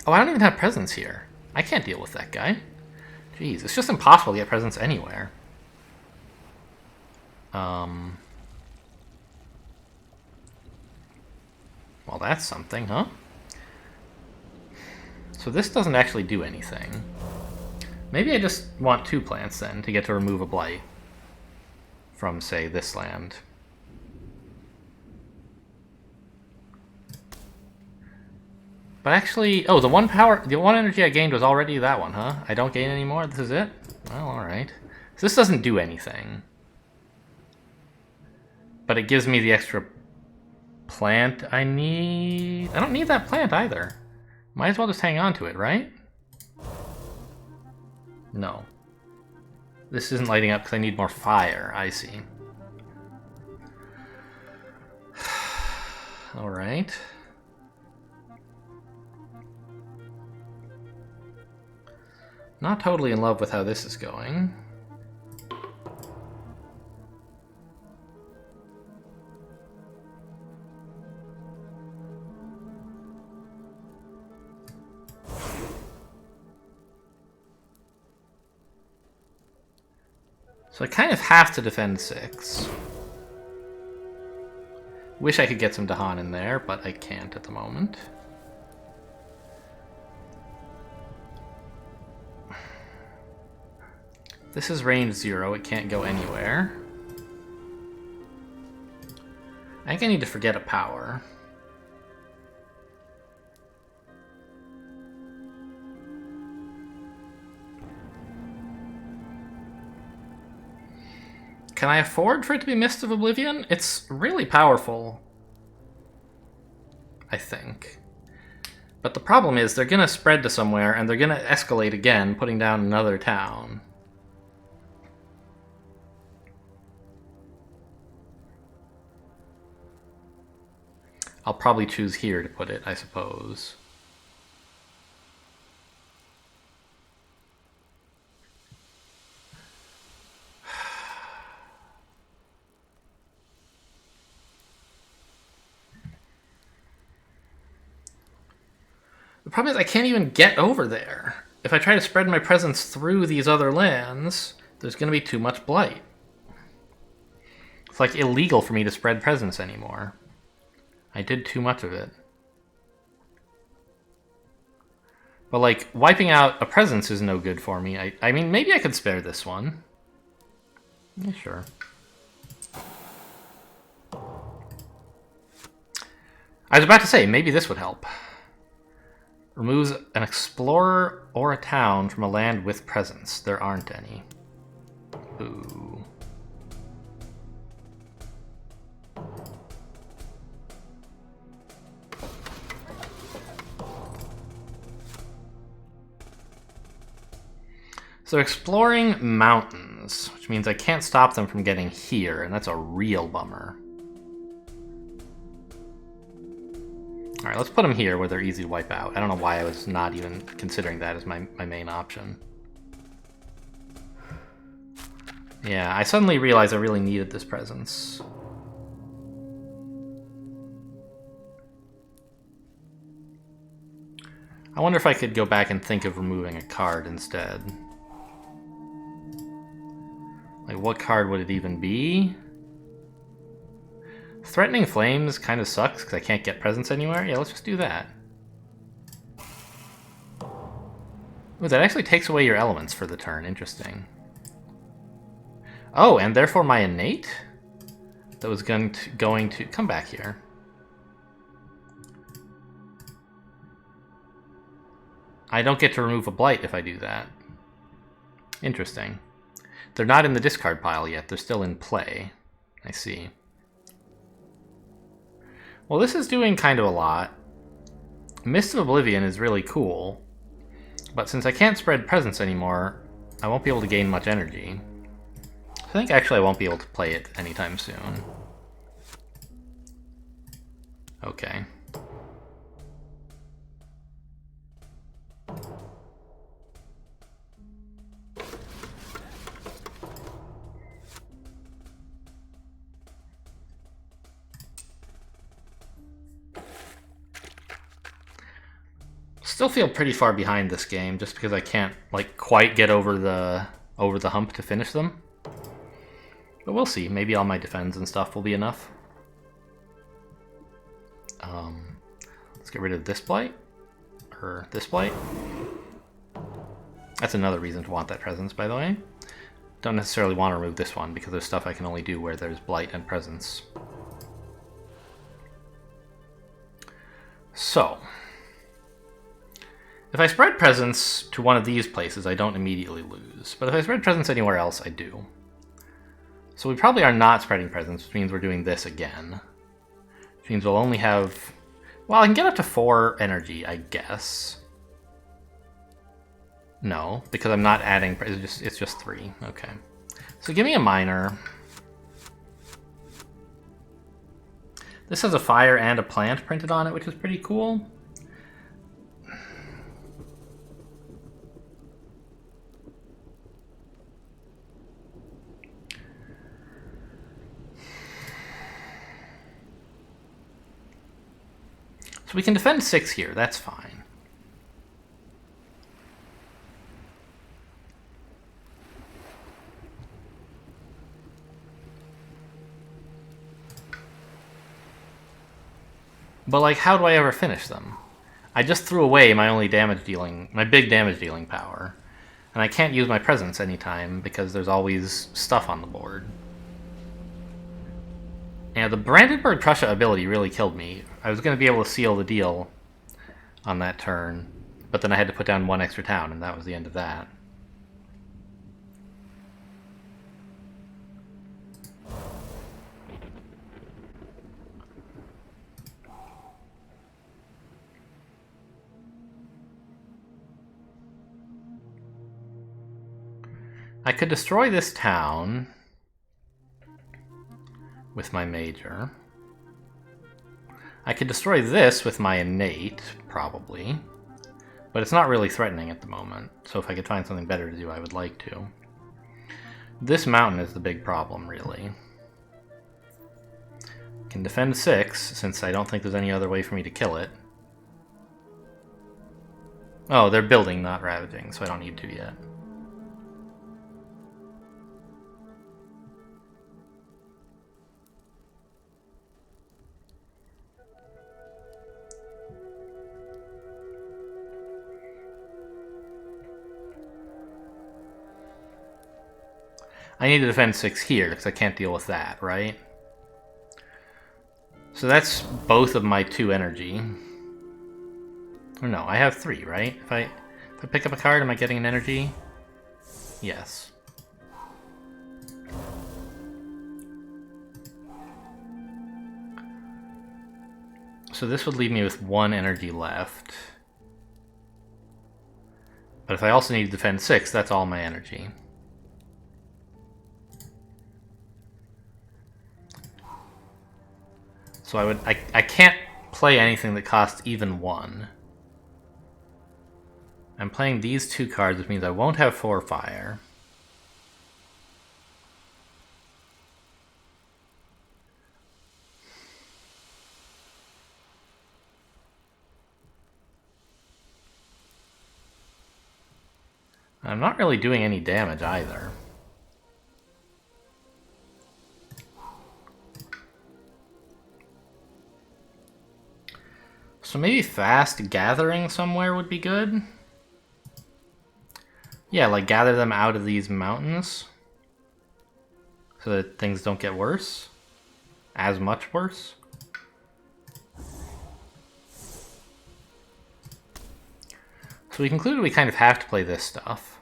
Oh, I don't even have presence here. I can't deal with that guy. Jeez, it's just impossible to get presence anywhere. Well, that's something, huh? So this doesn't actually do anything. Maybe I just want 2 plants then to get to remove a blight. from, say, this land. But actually, oh, the one energy I gained was already that one, huh? I don't gain any more? This is it? Well, alright. So this doesn't do anything. But it gives me the extra plant I need. I don't need that plant either. Might as well just hang on to it, right? No. This isn't lighting up because I need more fire. I see. Alright. Not totally in love with how this is going. So I kind of have to defend 6. Wish I could get some Dahan in there, but I can't at the moment. This is range 0, it can't go anywhere. I think I need to forget a power. Can I afford for it to be Mist of Oblivion? It's really powerful, I think. But the problem is they're going to spread to somewhere and they're going to escalate again, putting down another town. I'll probably choose here to put it, I suppose. The problem is I can't even get over there. If I try to spread my presence through these other lands, there's going to be too much blight. It's like illegal for me to spread presence anymore. I did too much of it. But like, wiping out a presence is no good for me. I mean, maybe I could spare this one. Yeah, sure. I was about to say, maybe this would help. Removes an explorer or a town from a land with presence. There aren't any. Ooh. So exploring mountains, which means I can't stop them from getting here, and that's a real bummer. Alright, let's put them here where they're easy to wipe out. I don't know why I was not even considering that as my main option. Yeah, I suddenly realized I really needed this presence. I wonder if I could go back and think of removing a card instead. Like, what card would it even be? Threatening Flames kind of sucks because I can't get presence anywhere. Yeah, let's just do that. Ooh, that actually takes away your elements for the turn. Interesting. Oh, and therefore my innate? That was going to come back here. I don't get to remove a blight if I do that. Interesting. They're not in the discard pile yet. They're still in play. I see. Well, this is doing kind of a lot. Mist of Oblivion is really cool. But since I can't spread presence anymore, I won't be able to gain much energy. I think actually I won't be able to play it anytime soon. Okay. Still feel pretty far behind this game just because I can't like quite get over the hump to finish them. But we'll see. Maybe all my defense and stuff will be enough. Let's get rid of this blight or this blight. That's another reason to want that presence, by the way. don't necessarily want to remove this one because there's stuff I can only do where there's Blight and Presence. So, if I spread Presence to one of these places, I don't immediately lose. But if I spread Presence anywhere else, I do. So we probably are not spreading Presence, which means we're doing this again. Which means we'll only have... Well, I can get up to 4 energy, I guess. No, because I'm not adding... It's just 3. Okay. So give me a minor. This has a fire and a plant printed on it, which is pretty cool. So we can defend 6 here, that's fine. But, like, how do I ever finish them? I just threw away my only damage dealing, my big damage dealing power. And I can't use my presence anytime because there's always stuff on the board. Yeah, the Brandenburg Prussia ability really killed me. I was going to be able to seal the deal on that turn, but then I had to put down 1 extra town, and that was the end of that. I could destroy this town with my major. I could destroy this with my innate, probably. But it's not really threatening at the moment, so if I could find something better to do, I would like to. This mountain is the big problem, really. I can defend 6, since I don't think there's any other way for me to kill it. Oh, they're building, not ravaging, so I don't need to yet. I need to defend 6 here, because I can't deal with that, right? So that's both of my 2 energy. Or no, I have 3, right? If I pick up a card, am I getting an energy? Yes. So this would leave me with 1 energy left. But if I also need to defend 6, that's all my energy. So I can't play anything that costs even 1. I'm playing these 2 cards, which means I won't have 4 fire. I'm not really doing any damage either. So maybe fast gathering somewhere would be good. Yeah, like gather them out of these mountains so that things don't get worse. As much worse. So we concluded we kind of have to play this stuff.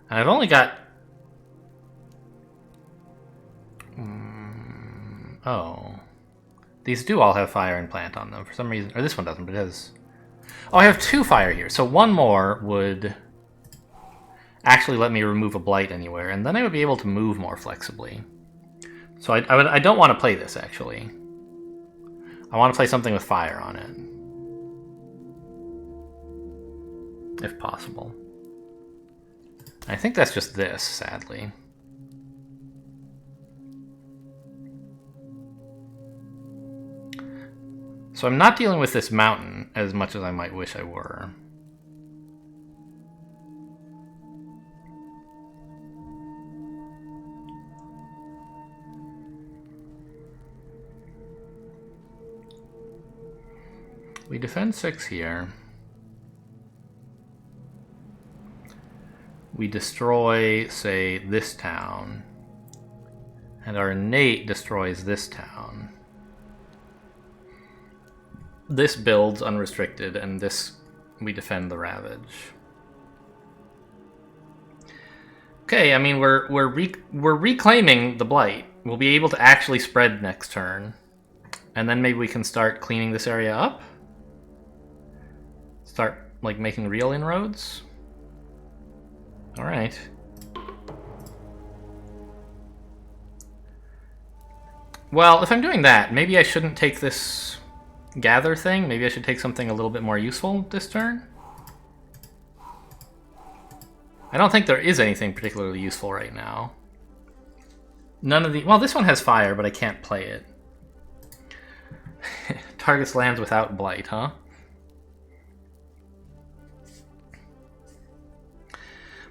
And I've only got... Oh. These do all have fire and plant on them for some reason. Or this one doesn't, but it has... Oh, I have 2 fire here. So 1 more would actually let me remove a blight anywhere, and then I would be able to move more flexibly. So I don't want to play this, actually. I want to play something with fire on it. If possible. I think that's just this, sadly. So I'm not dealing with this mountain as much as I might wish I were. We defend 6 here. we destroy, say, this town, and our innate destroys this town. This builds unrestricted, and this we defend the ravage. Okay, I mean we're reclaiming the blight. We'll be able to actually spread next turn, and then maybe we can start cleaning this area up. Start like making real inroads. All right. Well, if I'm doing that, maybe I shouldn't take this gather thing. Maybe I should take something a little bit more useful this turn. I don't think there is anything particularly useful right now. None of the... Well, this one has fire, but I can't play it. Targets lands without blight, huh?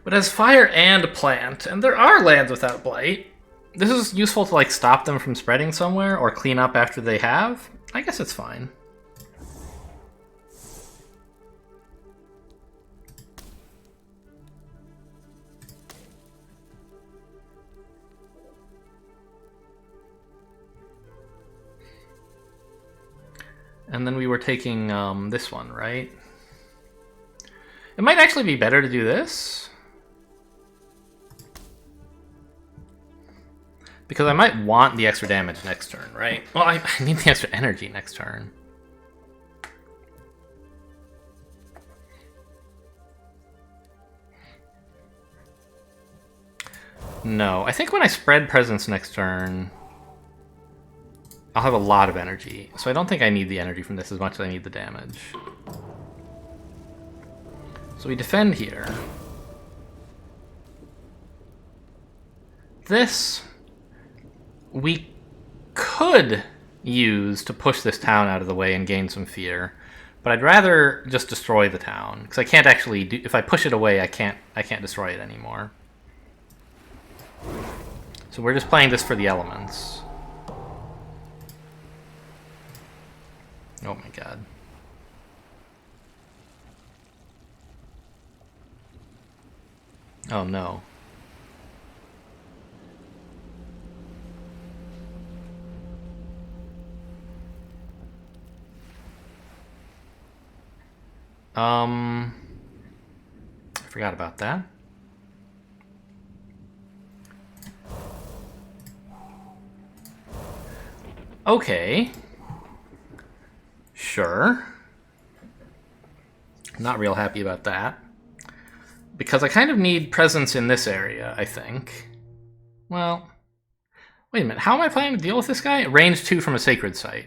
But it has fire and plant, and there are lands without blight. This is useful to like stop them from spreading somewhere or clean up after they have. I guess it's fine. And then we were taking this one, right? It might actually be better to do this. Because I might want the extra damage next turn, right? Well, I need the extra energy next turn. No, I think when I spread presence next turn, I'll have a lot of energy. So I don't think I need the energy from this as much as I need the damage. So we defend here. This we could use to push this town out of the way and gain some fear, but I'd rather just destroy the town because I can't actually do. If I push it away, I can't destroy it anymore. So we're just playing this for the elements. Oh my god. Oh no. I forgot about that. Okay. Sure. Not real happy about that. Because I kind of need presence in this area, I think. Well, wait a minute. How am I planning to deal with this guy? Range 2 from a sacred site.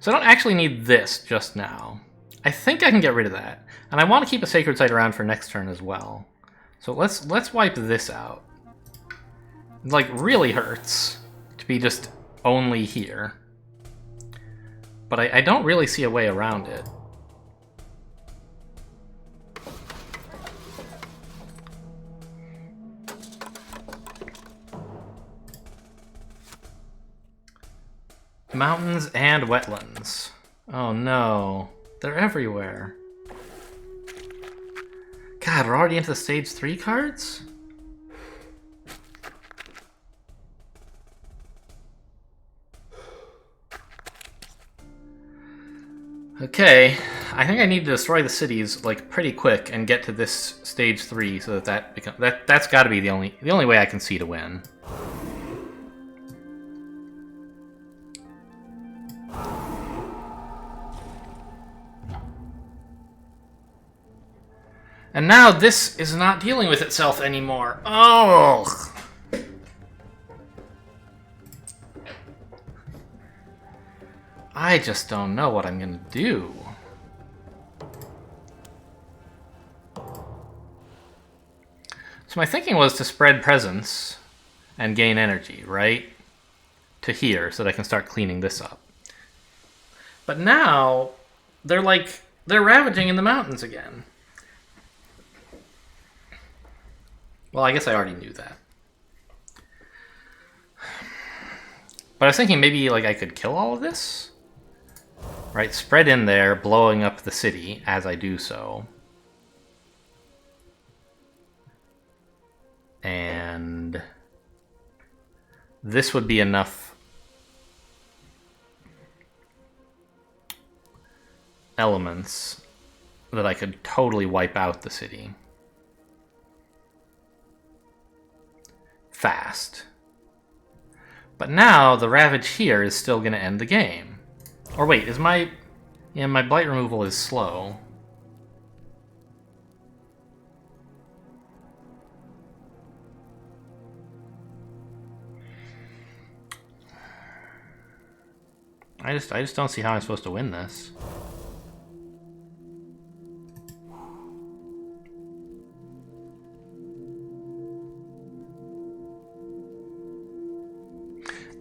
So I don't actually need this just now. I think I can get rid of that. And I want to keep a sacred site around for next turn as well. So let's wipe this out. It like really hurts to be just only here. But I don't really see a way around it. Mountains and wetlands. Oh no. They're everywhere. God, we're already into the stage 3 cards? Okay, I think I need to destroy the cities like pretty quick and get to this stage 3 so that that's got to be the only way I can see to win. And now this is not dealing with itself anymore. Oh! I just don't know what I'm gonna do. So my thinking was to spread presence and gain energy, right? To here, so that I can start cleaning this up. But now, they're ravaging in the mountains again. Well, I guess I already knew that. But I was thinking maybe like I could kill all of this? Right, spread in there, blowing up the city as I do so. And this would be enough elements that I could totally wipe out the city. Fast. But now the Ravage here is still going to end the game. Or wait, is my... Yeah, my blight removal is slow. I just don't see how I'm supposed to win this.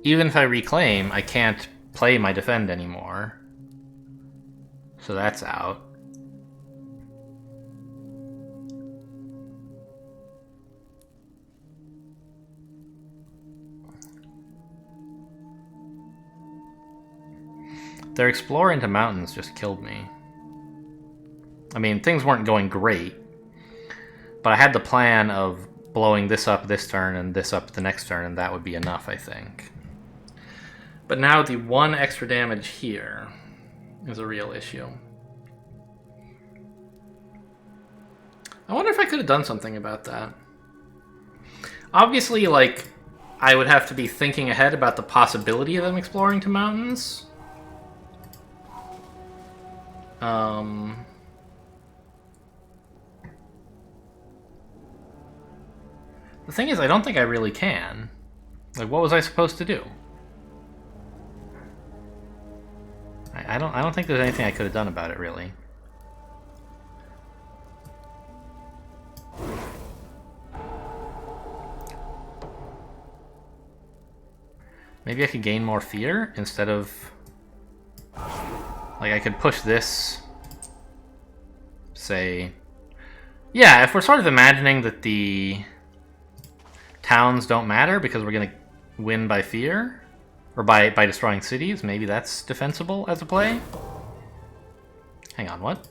Even if I reclaim, I can't play my defend anymore. So that's out. Their explore into mountains just killed me. I mean, things weren't going great, but I had the plan of blowing this up this turn and this up the next turn, and that would be enough, I think. But now the one extra damage here is a real issue. I wonder if I could have done something about that. Obviously, like, I would have to be thinking ahead about the possibility of them exploring to mountains. The thing is, I don't think I really can. Like, what was I supposed to do? I don't think there's anything I could have done about it, really. Maybe I could gain more fear instead of... Like, I could push this... Say... Yeah, if we're sort of imagining that the towns don't matter because we're going to win by fear, or by destroying cities, maybe that's defensible as a play? Hang on, what?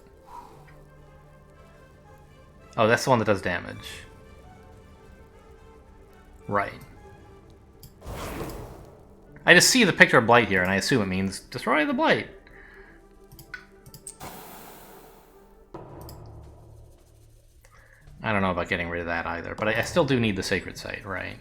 Oh, that's the one that does damage. Right. I just see the picture of Blight here, and I assume it means destroy the Blight. I don't know about getting rid of that either, but I still do need the Sacred Site, right?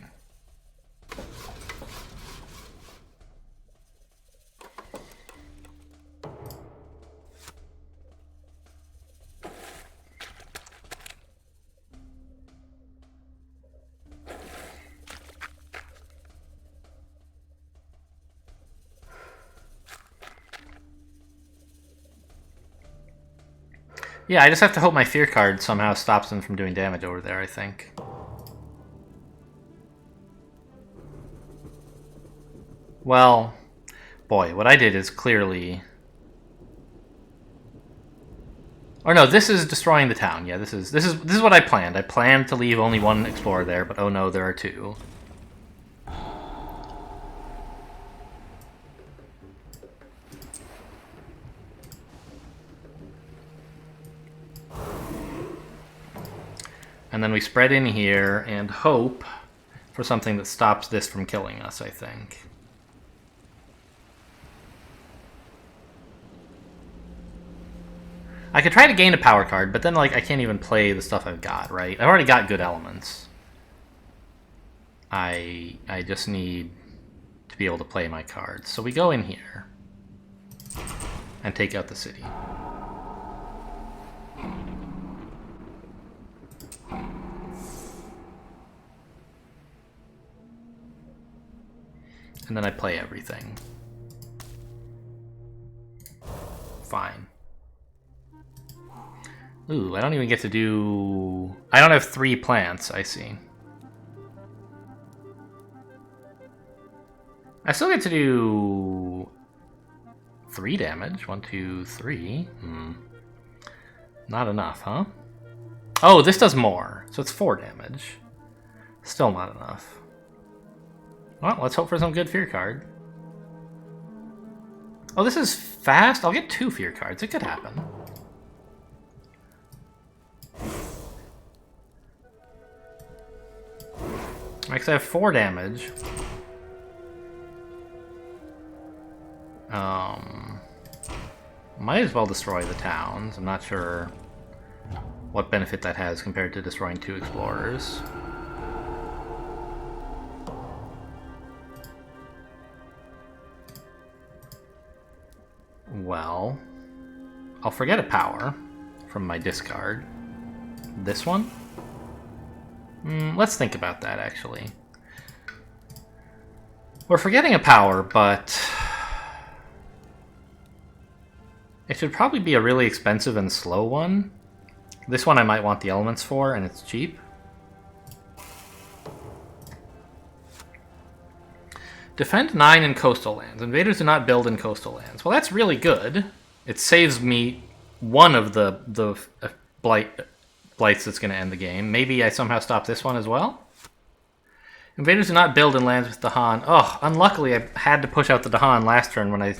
Yeah, I just have to hope my fear card somehow stops them from doing damage over there, I think. Well, boy, what I did is clearly... Or no, this is destroying the town. Yeah, this is what I planned. I planned to leave only one explorer there, but oh no, there are two. And then we spread in here and hope for something that stops this from killing us, I think. I could try to gain a power card, but then, like, I can't even play the stuff I've got, right? I've already got good elements. I just need to be able to play my cards. So we go in here and take out the city. And then I play everything. Fine. Ooh, I don't even get to do... I don't have 3 plants, I see. I still get to do 3 damage. 1, 2, 3. Not enough, huh? Oh, this does more. So it's 4 damage. Still not enough. Well, let's hope for some good fear card. Oh, this is fast? I'll get 2 fear cards. It could happen. Because I have 4 damage. Might as well destroy the towns. I'm not sure what benefit that has compared to destroying 2 explorers. Well, I'll forget a power from my discard. This one? Let's think about that, actually. We're forgetting a power, but it should probably be a really expensive and slow one. This one I might want the elements for, and it's cheap. Defend 9 in coastal lands. Invaders do not build in coastal lands. Well, that's really good. It saves me one of the blights that's going to end the game. Maybe I somehow stop this one as well? Invaders do not build in lands with Dahan. Oh, unluckily I had to push out the Dahan last turn when I...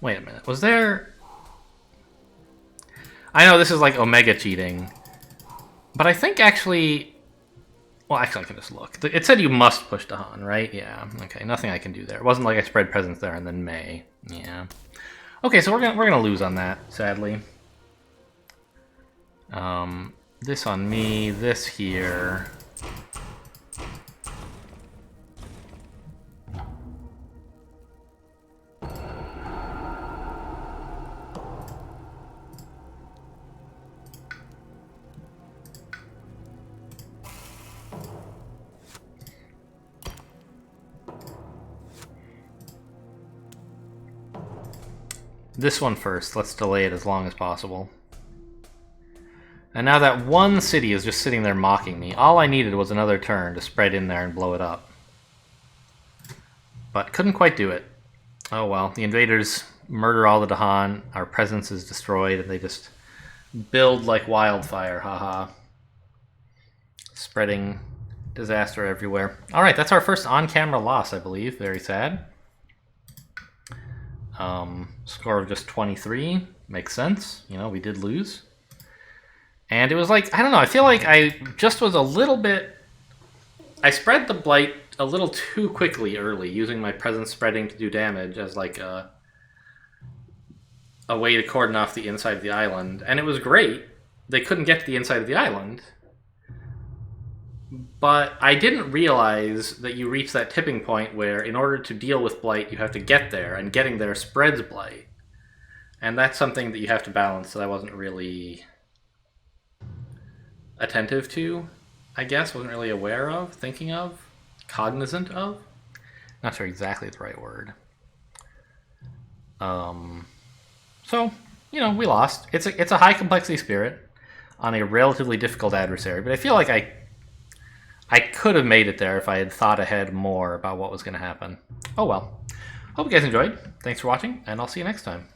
Wait a minute. Was there... I know this is like Omega cheating. But I think actually... Well, actually, I can just look. It said you must push Dahan, right? Yeah. Okay, nothing I can do there. It wasn't like I spread presence there and then May. Yeah. Okay, so we're gonna lose on that, sadly. This on me, this here. This one first. Let's delay it as long as possible. And now that one city is just sitting there mocking me, all I needed was another turn to spread in there and blow it up. But couldn't quite do it. Oh well, the invaders murder all the Dahan, our presence is destroyed, and they just build like wildfire, haha. Spreading disaster everywhere. Alright, that's our first on-camera loss, I believe. Very sad. Score of just 23. Makes sense. You know, we did lose. And it was like, I don't know, I feel like I just was a little bit... I spread the Blight a little too quickly early, using my presence spreading to do damage as like a way to cordon off the inside of the island. And it was great. They couldn't get to the inside of the island. But I didn't realize that you reach that tipping point where in order to deal with Blight, you have to get there, and getting there spreads Blight. And that's something that you have to balance that I wasn't really attentive to, I guess. Wasn't really aware of, thinking of, cognizant of. Not sure exactly the right word. So, you know, we lost. It's a high complexity spirit on a relatively difficult adversary, but I feel like I could have made it there if I had thought ahead more about what was going to happen. Oh well. Hope you guys enjoyed. Thanks for watching, and I'll see you next time.